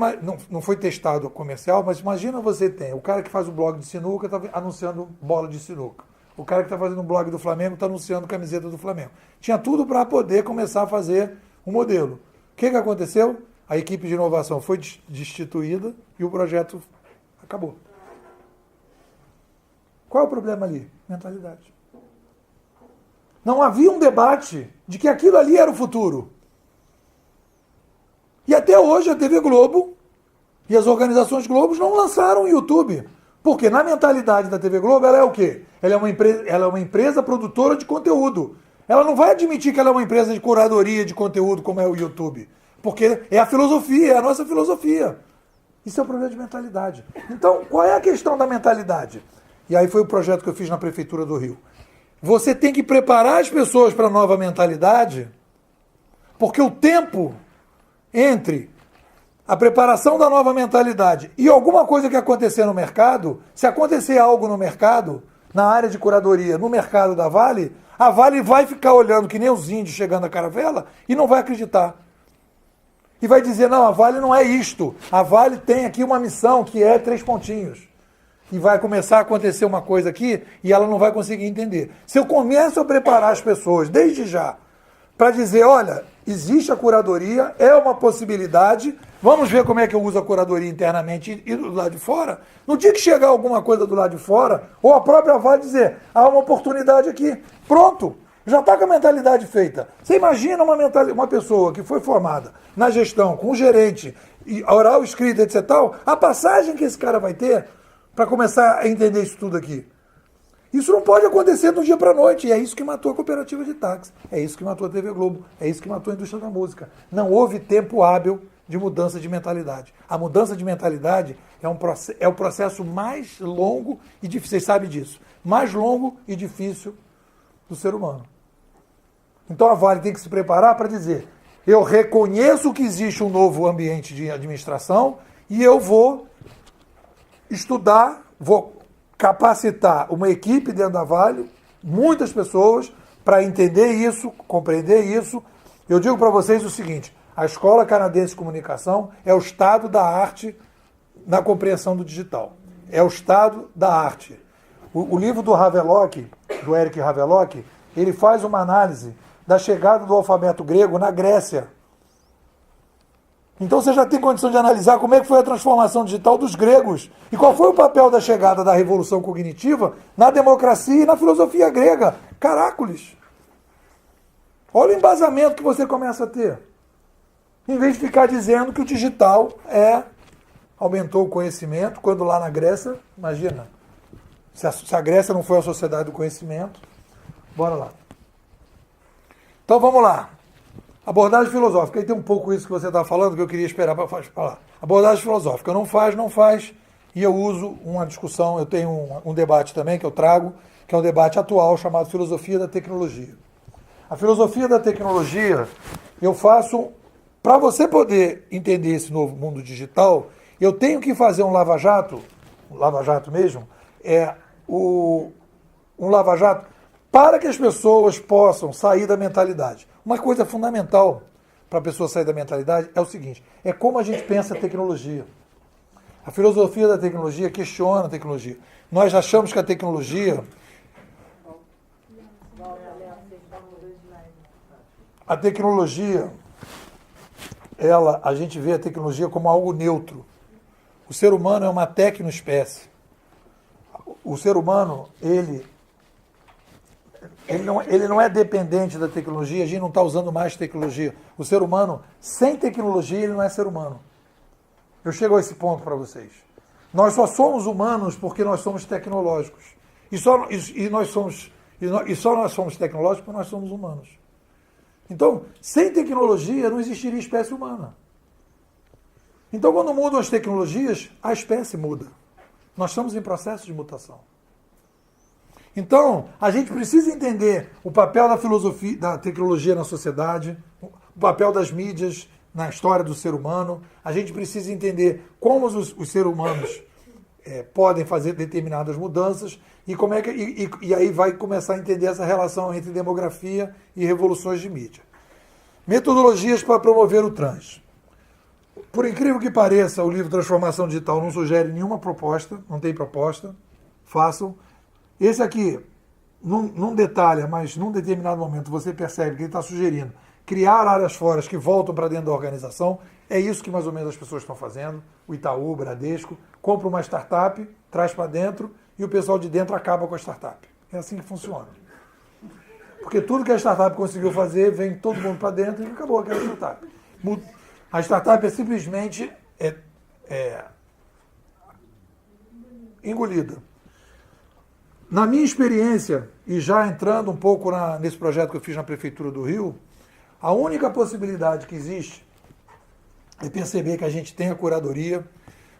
não foi testado comercial, mas imagina você tem o cara que faz o blog de sinuca está anunciando bola de sinuca. O cara que está fazendo o blog do Flamengo está anunciando camiseta do Flamengo. Tinha tudo para poder começar a fazer um modelo. O que aconteceu? A equipe de inovação foi destituída e o projeto acabou. Qual é o problema ali? Mentalidade. Não havia um debate de que aquilo ali era o futuro. E até hoje a TV Globo e as organizações Globo não lançaram o YouTube. Porque na mentalidade da TV Globo, ela é o quê? Ela é uma empresa produtora de conteúdo. Ela não vai admitir que ela é uma empresa de curadoria de conteúdo como é o YouTube. Porque é a filosofia, é a nossa filosofia. Isso é um problema de mentalidade. Então, qual é a questão da mentalidade? E aí foi o projeto que eu fiz na Prefeitura do Rio. Você tem que preparar as pessoas para a nova mentalidade, porque o tempo entre a preparação da nova mentalidade e alguma coisa que acontecer no mercado, se acontecer algo no mercado, na área de curadoria, no mercado da Vale, a Vale vai ficar olhando que nem os índios chegando à caravela e não vai acreditar. E vai dizer, não, a Vale não é isto. A Vale tem aqui uma missão que é 3 pontinhos. E vai começar a acontecer uma coisa aqui e ela não vai conseguir entender. Se eu começo a preparar as pessoas desde já para dizer, olha, existe a curadoria, é uma possibilidade, vamos ver como é que eu uso a curadoria internamente e do lado de fora. No dia que chegar alguma coisa do lado de fora, ou a própria Vale dizer, há uma oportunidade aqui, pronto, já está com a mentalidade feita. Você imagina uma pessoa que foi formada na gestão, com o gerente, oral, escrita, etc. A passagem que esse cara vai ter para começar a entender isso tudo aqui. Isso não pode acontecer do dia para a noite. E é isso que matou a cooperativa de táxi. É isso que matou a TV Globo. É isso que matou a indústria da música. Não houve tempo hábil de mudança de mentalidade. A mudança de mentalidade é o processo mais longo e difícil. Vocês sabem disso. Mais longo e difícil do ser humano. Então a Vale tem que se preparar para dizer, eu reconheço que existe um novo ambiente de administração e eu vou estudar, vou capacitar uma equipe dentro da Vale, muitas pessoas, para entender isso, compreender isso. Eu digo para vocês o seguinte, a Escola Canadense de Comunicação é o estado da arte na compreensão do digital. É o estado da arte. O livro do Havelock, do Eric Havelock, ele faz uma análise da chegada do alfabeto grego na Grécia. Então você já tem condição de analisar como é que foi a transformação digital dos gregos e qual foi o papel da chegada da revolução cognitiva na democracia e na filosofia grega. Caracoles! Olha o embasamento que você começa a ter. Em vez de ficar dizendo que o digital aumentou o conhecimento, quando lá na Grécia, imagina, se a Grécia não foi a sociedade do conhecimento, bora lá. Então vamos lá. Abordagem filosófica. Aí tem um pouco isso que você está falando que eu queria esperar para falar. Abordagem filosófica. Não faz. E eu uso uma discussão, eu tenho um debate também que eu trago, que é um debate atual chamado Filosofia da Tecnologia. A filosofia da tecnologia, eu faço Para você poder entender esse novo mundo digital, eu tenho que fazer um lava-jato mesmo, um lava-jato para que as pessoas possam sair da mentalidade. Uma coisa fundamental para a pessoa sair da mentalidade é o seguinte, é como a gente pensa a tecnologia. A filosofia da tecnologia questiona a tecnologia. Nós achamos que a tecnologia... A tecnologia, a gente vê a tecnologia como algo neutro. O ser humano é uma tecnoespécie. O ser humano, ele não é dependente da tecnologia, a gente não está usando mais tecnologia. O ser humano, sem tecnologia, ele não é ser humano. Eu chego a esse ponto para vocês. Nós só somos humanos porque nós somos tecnológicos. E só nós somos tecnológicos porque nós somos humanos. Então, sem tecnologia não existiria espécie humana. Então, quando mudam as tecnologias, a espécie muda. Nós estamos em processo de mutação. Então, a gente precisa entender o papel da filosofia, da tecnologia na sociedade, o papel das mídias na história do ser humano. A gente precisa entender como os seres humanos podem fazer determinadas mudanças e aí vai começar a entender essa relação entre demografia e revoluções de mídia. Metodologias para promover o trans. Por incrível que pareça, o livro Transformação Digital não sugere nenhuma proposta, não tem proposta, façam. Esse aqui, não detalha, mas num determinado momento você percebe que ele está sugerindo criar áreas fora que voltam para dentro da organização. É isso que mais ou menos as pessoas estão fazendo. O Itaú, o Bradesco, compra uma startup, traz para dentro e o pessoal de dentro acaba com a startup. É assim que funciona. Porque tudo que a startup conseguiu fazer, vem todo mundo para dentro e acabou aquela startup. A startup é simplesmente engolida. Na minha experiência, e já entrando um pouco nesse projeto que eu fiz na Prefeitura do Rio, a única possibilidade que existe é perceber que a gente tem a curadoria.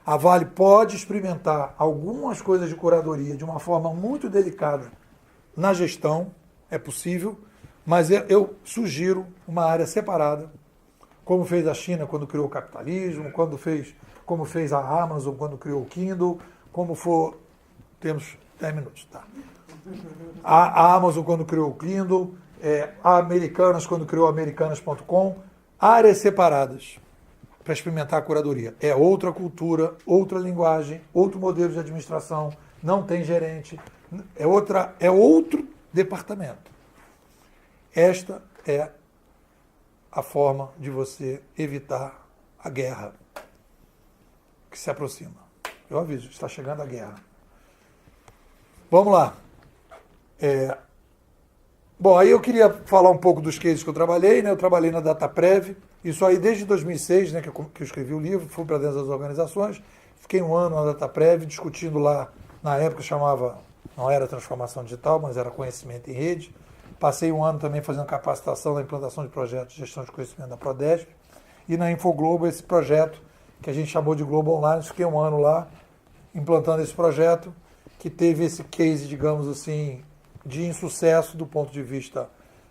A Vale pode experimentar algumas coisas de curadoria de uma forma muito delicada na gestão, é possível, mas eu sugiro uma área separada, como fez a China quando criou o capitalismo, como fez a Amazon quando criou o Kindle, temos 10 minutos, tá? A Amazon quando criou o Kindle, a Americanas quando criou Americanas.com, áreas separadas para experimentar a curadoria. É outra cultura, outra linguagem, outro modelo de administração, não tem gerente, é outro departamento. Esta é a forma de você evitar a guerra que se aproxima. Eu aviso, está chegando a guerra. Vamos lá. Bom, aí eu queria falar um pouco dos cases que eu trabalhei, né? Eu trabalhei na DataPrev, isso aí desde 2006, né, que eu escrevi o livro, fui para dentro das organizações, fiquei um ano na DataPrev, discutindo lá, na época não era transformação digital, mas era conhecimento em rede. Passei um ano também fazendo capacitação na implantação de projetos de gestão de conhecimento da Prodesp, e na Infoglobo, esse projeto que a gente chamou de Globo Online, fiquei um ano lá implantando esse projeto, que teve esse case, digamos assim, de insucesso do ponto de vista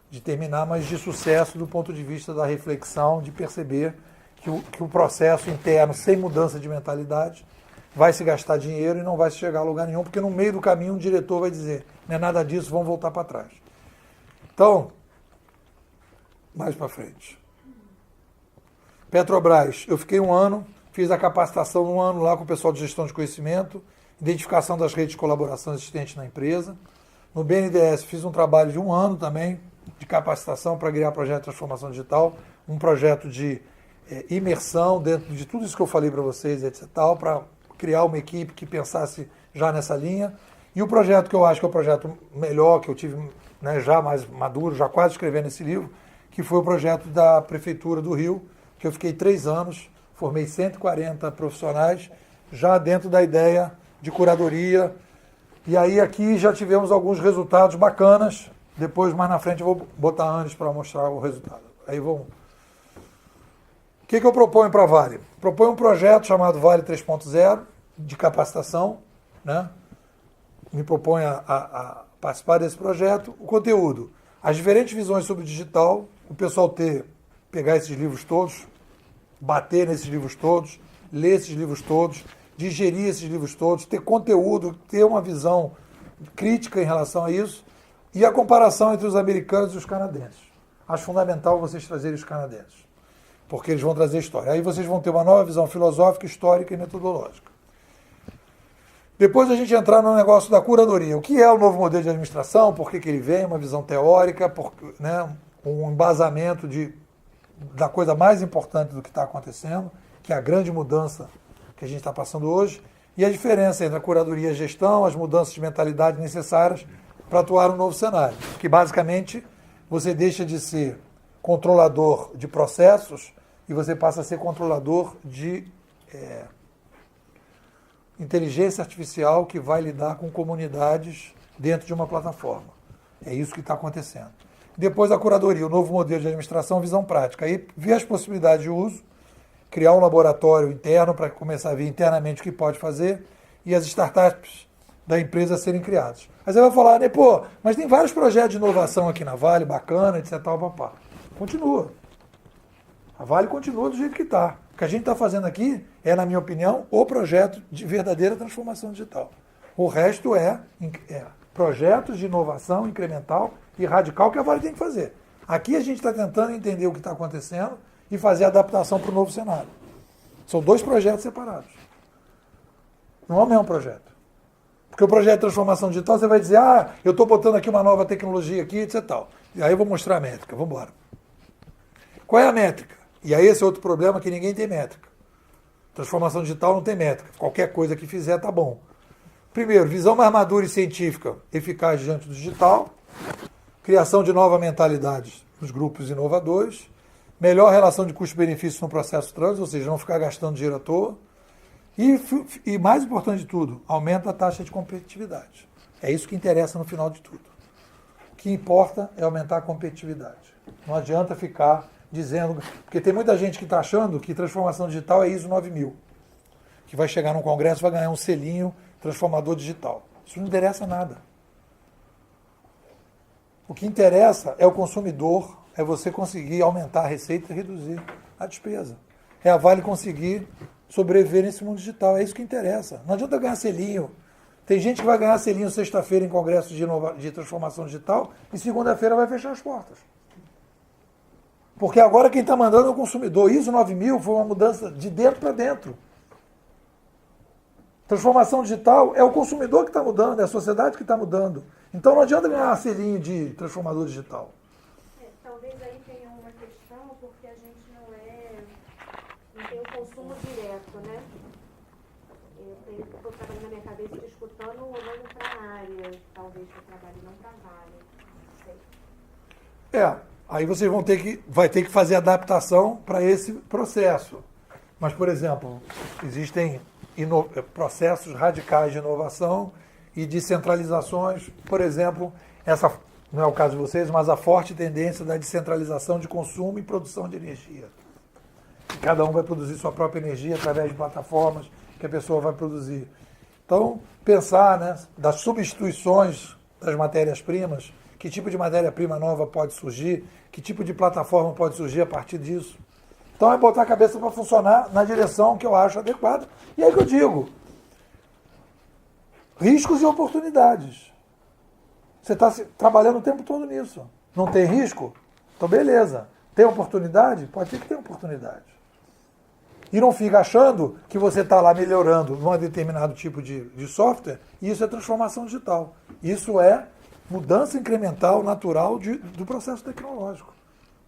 de terminar, mas de sucesso do ponto de vista da reflexão, de perceber que o processo interno, sem mudança de mentalidade, vai se gastar dinheiro e não vai se chegar a lugar nenhum, porque no meio do caminho um diretor vai dizer, não é nada disso, vamos voltar para trás. Então, mais para frente. Petrobras, eu fiquei um ano, fiz a capacitação um ano lá com o pessoal de gestão de conhecimento, identificação das redes de colaboração existentes na empresa. No BNDES fiz um trabalho de um ano também, de capacitação para criar projeto de transformação digital, um projeto de imersão dentro de tudo isso que eu falei para vocês, etc., para criar uma equipe que pensasse já nessa linha. E o projeto que eu acho que é o projeto melhor, que eu tive, né, já mais maduro, já quase escrevendo esse livro, que foi o projeto da Prefeitura do Rio, que eu fiquei 3 anos, formei 140 profissionais, já dentro da ideia de curadoria. E aí aqui já tivemos alguns resultados bacanas. Depois, mais na frente, eu vou botar Anis para mostrar o resultado. Aí vamos. O que eu proponho para a Vale? Proponho um projeto chamado Vale 3.0, de capacitação, né? Me proponho a participar desse projeto. O conteúdo, as diferentes visões sobre o digital, o pessoal pegar esses livros todos, bater nesses livros todos, ler esses livros todos, digerir esses livros todos, ter conteúdo, ter uma visão crítica em relação a isso, e a comparação entre os americanos e os canadenses. Acho fundamental vocês trazerem os canadenses, porque eles vão trazer história. Aí vocês vão ter uma nova visão filosófica, histórica e metodológica. Depois a gente entrar no negócio da curadoria. O que é o novo modelo de administração, por que ele vem, uma visão teórica, um embasamento da coisa mais importante do que está acontecendo, que é a grande mudança que a gente está passando hoje, e a diferença entre a curadoria e a gestão, as mudanças de mentalidade necessárias para atuar no novo cenário. Que basicamente você deixa de ser controlador de processos e você passa a ser controlador de inteligência artificial que vai lidar com comunidades dentro de uma plataforma. É isso que está acontecendo. Depois a curadoria, o novo modelo de administração, visão prática. Aí ver as possibilidades de uso, criar um laboratório interno para começar a ver internamente o que pode fazer e as startups da empresa serem criadas. Aí você vai falar, né, pô, mas tem vários projetos de inovação aqui na Vale, bacana, etc. Papá. Continua. A Vale continua do jeito que está. O que a gente está fazendo aqui é, na minha opinião, o projeto de verdadeira transformação digital. O resto é projetos de inovação incremental e radical que a Vale tem que fazer. Aqui a gente está tentando entender o que está acontecendo e fazer a adaptação para o novo cenário. São dois projetos separados. Não é o mesmo projeto. Porque o projeto de transformação digital, você vai dizer, eu estou botando aqui uma nova tecnologia aqui, etc. Tal. E aí eu vou mostrar a métrica. Vamos embora. Qual é a métrica? E aí esse é outro problema, que ninguém tem métrica. Transformação digital não tem métrica. Qualquer coisa que fizer tá bom. Primeiro, visão mais madura e científica, eficaz diante do digital. Criação de novas mentalidades nos grupos inovadores. Melhor relação de custo-benefício no processo trans, ou seja, não ficar gastando dinheiro à toa. E mais importante de tudo, aumenta a taxa de competitividade. É isso que interessa no final de tudo. O que importa é aumentar a competitividade. Não adianta ficar dizendo... Porque tem muita gente que está achando que transformação digital é ISO 9000. Que vai chegar num congresso e vai ganhar um selinho transformador digital. Isso não interessa nada. O que interessa é o consumidor, é você conseguir aumentar a receita e reduzir a despesa. É a Vale conseguir sobreviver nesse mundo digital. É isso que interessa. Não adianta ganhar selinho. Tem gente que vai ganhar selinho sexta-feira em congresso de transformação digital e segunda-feira vai fechar as portas. Porque agora quem está mandando é o consumidor. ISO 9000 foi uma mudança de dentro para dentro. Transformação digital é o consumidor que está mudando, é a sociedade que está mudando. Então não adianta ganhar selinho de transformador digital. Talvez aí tenha uma questão, porque a gente não tem o consumo direto, né? Eu estou trabalhando na minha cabeça discutindo olhando para a área, talvez eu trabalhe não para a Vale. Não sei. Aí vocês vai ter que fazer adaptação para esse processo. Mas, por exemplo, existem processos radicais de inovação e descentralizações. Por exemplo, essa não é o caso de vocês, mas a forte tendência da descentralização de consumo e produção de energia. Cada um vai produzir sua própria energia através de plataformas que a pessoa vai produzir. Então, pensar, das substituições das matérias-primas, que tipo de matéria-prima nova pode surgir, que tipo de plataforma pode surgir a partir disso. Então é botar a cabeça para funcionar na direção que eu acho adequada. E aí que eu digo, riscos e oportunidades. Você está trabalhando o tempo todo nisso. Não tem risco? Então beleza. Tem oportunidade? Pode ser que tenha oportunidade. E não fica achando que você está lá melhorando num determinado tipo de software, e isso é transformação digital. Isso é mudança incremental, natural do processo tecnológico.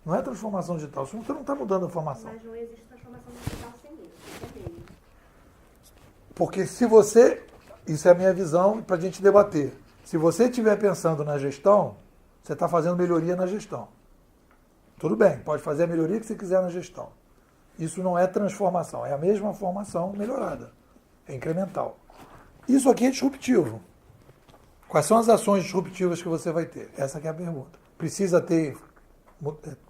Não é transformação digital. Você não está mudando a informação. Mas não existe transformação digital sem isso. Porque se você... Isso é a minha visão para a gente debater. Se você estiver pensando na gestão, você está fazendo melhoria na gestão. Tudo bem, pode fazer a melhoria que você quiser na gestão. Isso não é transformação, é a mesma formação melhorada. É incremental. Isso aqui é disruptivo. Quais são as ações disruptivas que você vai ter? Essa que é a pergunta. Precisa ter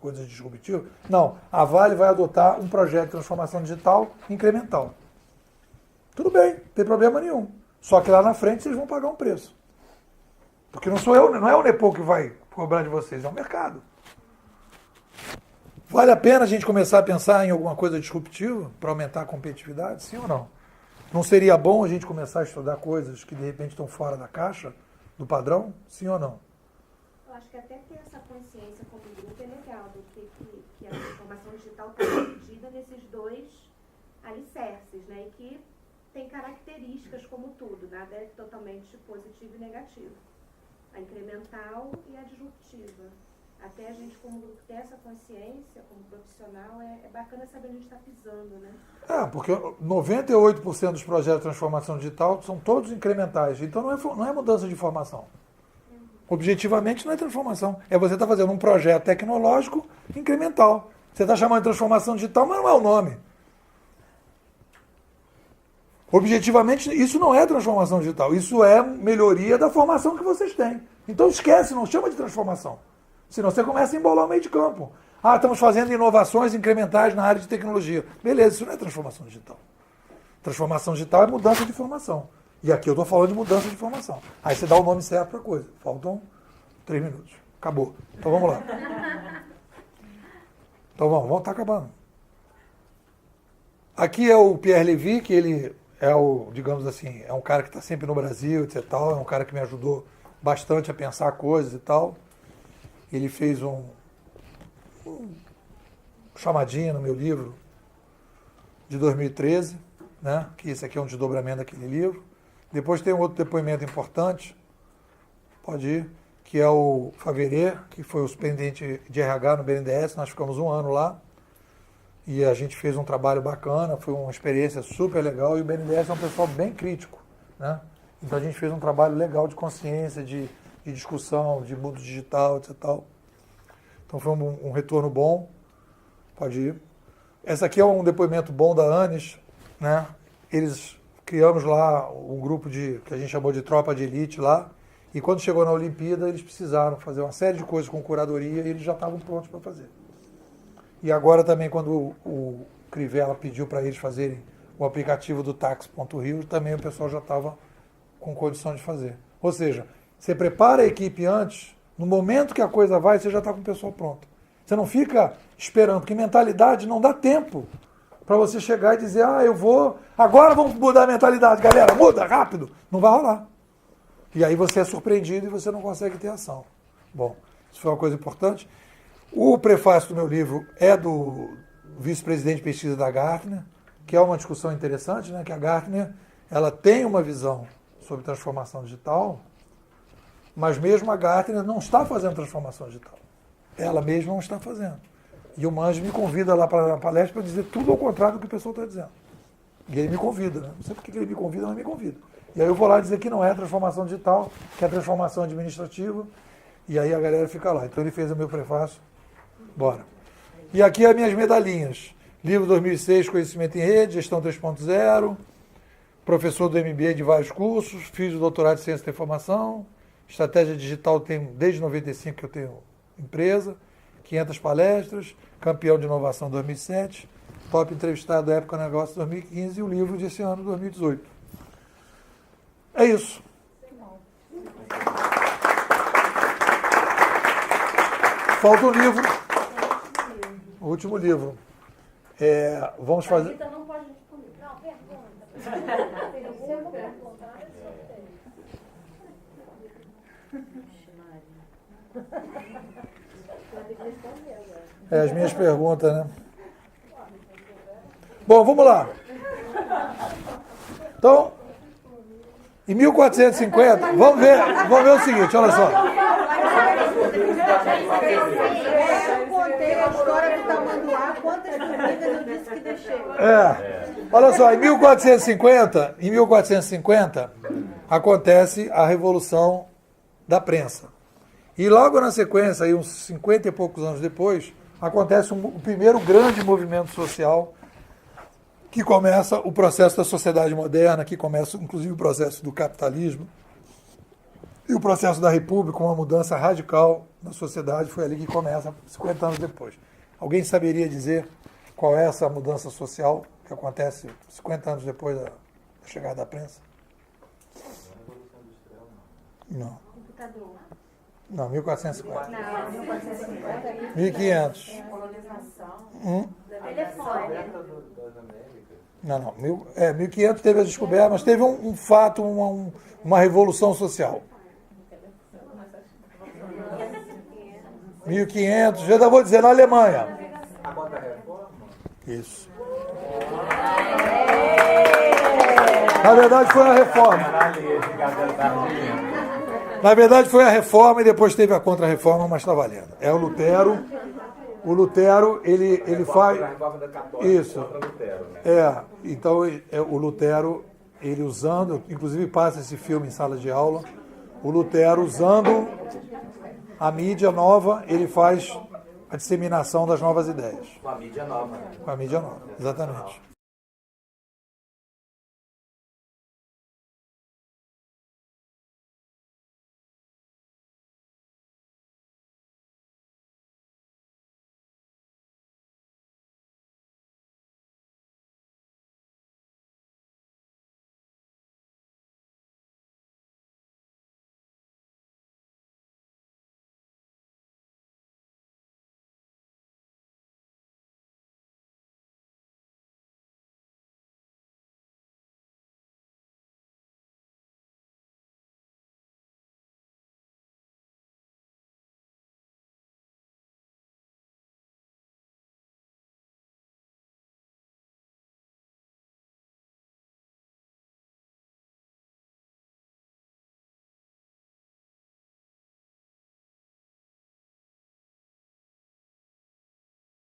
coisas disruptivas? Não. A Vale vai adotar um projeto de transformação digital incremental. Tudo bem, não tem problema nenhum. Só que lá na frente vocês vão pagar um preço. Porque não sou eu, não é o Nepal que vai cobrar de vocês, é o mercado. Vale a pena a gente começar a pensar em alguma coisa disruptiva para aumentar a competitividade, sim ou não? Não seria bom a gente começar a estudar coisas que de repente estão fora da caixa, do padrão, sim ou não? Eu acho que até ter essa consciência como grupo é legal, do que a transformação digital está dividida nesses dois alicerces, né? E que tem características como tudo, nada é totalmente positivo e negativo. A incremental e a disruptiva. Até a gente como grupo ter essa consciência, como profissional, é bacana saber onde a gente está pisando, né? Porque 98% dos projetos de transformação digital são todos incrementais. Então não é mudança de formação. Objetivamente não é transformação. É você estar fazendo um projeto tecnológico incremental. Você está chamando de transformação digital, mas não é o nome. Objetivamente, isso não é transformação digital. Isso é melhoria da formação que vocês têm. Então esquece, não chama de transformação. Senão você começa a embolar o meio de campo. Estamos fazendo inovações incrementais na área de tecnologia. Beleza, isso não é transformação digital. Transformação digital é mudança de formação. E aqui eu estou falando de mudança de formação. Aí você dá o nome certo para a coisa. Faltam 3 minutos. Acabou. Então vamos lá. Então vamos, está acabando. Aqui é o Pierre Levy, que ele é o, digamos assim, é um cara que está sempre no Brasil, etc. É um cara que me ajudou bastante a pensar coisas e tal. Ele fez um chamadinho no meu livro de 2013, né? Que esse aqui é um desdobramento daquele livro. Depois tem um outro depoimento importante, pode ir, que é o Faverê, que foi o superintendente de RH no BNDES. Nós ficamos 1 ano lá e a gente fez um trabalho bacana, foi uma experiência super legal, e o BNDES é um pessoal bem crítico, né? Então a gente fez um trabalho legal de consciência, de discussão, de mundo digital, etc. Então foi um retorno bom, pode ir. Essa aqui é um depoimento bom da ANES, né? Eles criamos lá um grupo que a gente chamou de tropa de elite lá, e quando chegou na Olimpíada eles precisaram fazer uma série de coisas com curadoria e eles já estavam prontos para fazer. E agora também quando o Crivella pediu para eles fazerem o aplicativo do Táxi.Rio, também o pessoal já estava com condição de fazer. Ou seja, você prepara a equipe antes, no momento que a coisa vai, você já está com o pessoal pronto. Você não fica esperando, porque mentalidade não dá tempo para você chegar e dizer, eu vou, agora vamos mudar a mentalidade, galera, muda, rápido. Não vai rolar. E aí você é surpreendido e você não consegue ter ação. Bom, isso foi uma coisa importante. O prefácio do meu livro é do vice-presidente de pesquisa da Gartner, que é uma discussão interessante, né? Que a Gartner ela tem uma visão sobre transformação digital, mas mesmo a Gartner não está fazendo transformação digital. Ela mesma não está fazendo. E o Manji me convida lá para a palestra para dizer tudo ao contrário do que o pessoal está dizendo. E ele me convida, né? Não sei por que ele me convida, mas me convida. E aí eu vou lá dizer que não é transformação digital, que é transformação administrativa, e aí a galera fica lá. Então ele fez o meu prefácio. Bora. E aqui as minhas medalhinhas. Livro 2006, Conhecimento em Rede, Gestão 3.0, professor do MBA de vários cursos, fiz o doutorado de Ciência da Informação, Estratégia Digital tenho desde 95 que eu tenho empresa, 500 palestras, campeão de inovação 2007, top entrevistado da Época Negócio 2015 e o livro desse ano, 2018. É isso. Falta o livro. O último livro. Vamos fazer... Rita não pode responder. Não, pergunta. Pergunta, nada de sorteio. as minhas perguntas, né? Bom, vamos lá. Então, em 1450, vamos ver o seguinte, olha só. Eu contei a história do Tamanduá, quantas comidas eu disse que deixei. Olha só, em 1450 acontece a Revolução da Prensa. E logo na sequência, aí uns 50 e poucos anos depois, acontece o primeiro grande movimento social que começa o processo da sociedade moderna, que começa inclusive o processo do capitalismo e o processo da república, uma mudança radical na sociedade, foi ali que começa 50 anos depois. Alguém saberia dizer qual é essa mudança social que acontece 50 anos depois da chegada da prensa? Não. Computador. Não, 1450. Não, 1450 ali. 1500. Telefone. das Américas. Não. 1500 teve as descobertas, mas teve um fato, uma revolução social. 1500, já ainda vou dizer, na Alemanha. A Contra-Reforma? Isso. Na verdade foi a reforma. Na verdade foi a reforma e depois teve a contra-reforma, mas está valendo. É o Lutero. O Lutero, ele faz... A reforma da Católica Isso. contra Lutero, né? Então o Lutero, ele usando, inclusive passa esse filme em sala de aula, o Lutero usando a mídia nova, ele faz a disseminação das novas ideias. Com a mídia nova. Com a mídia nova, exatamente.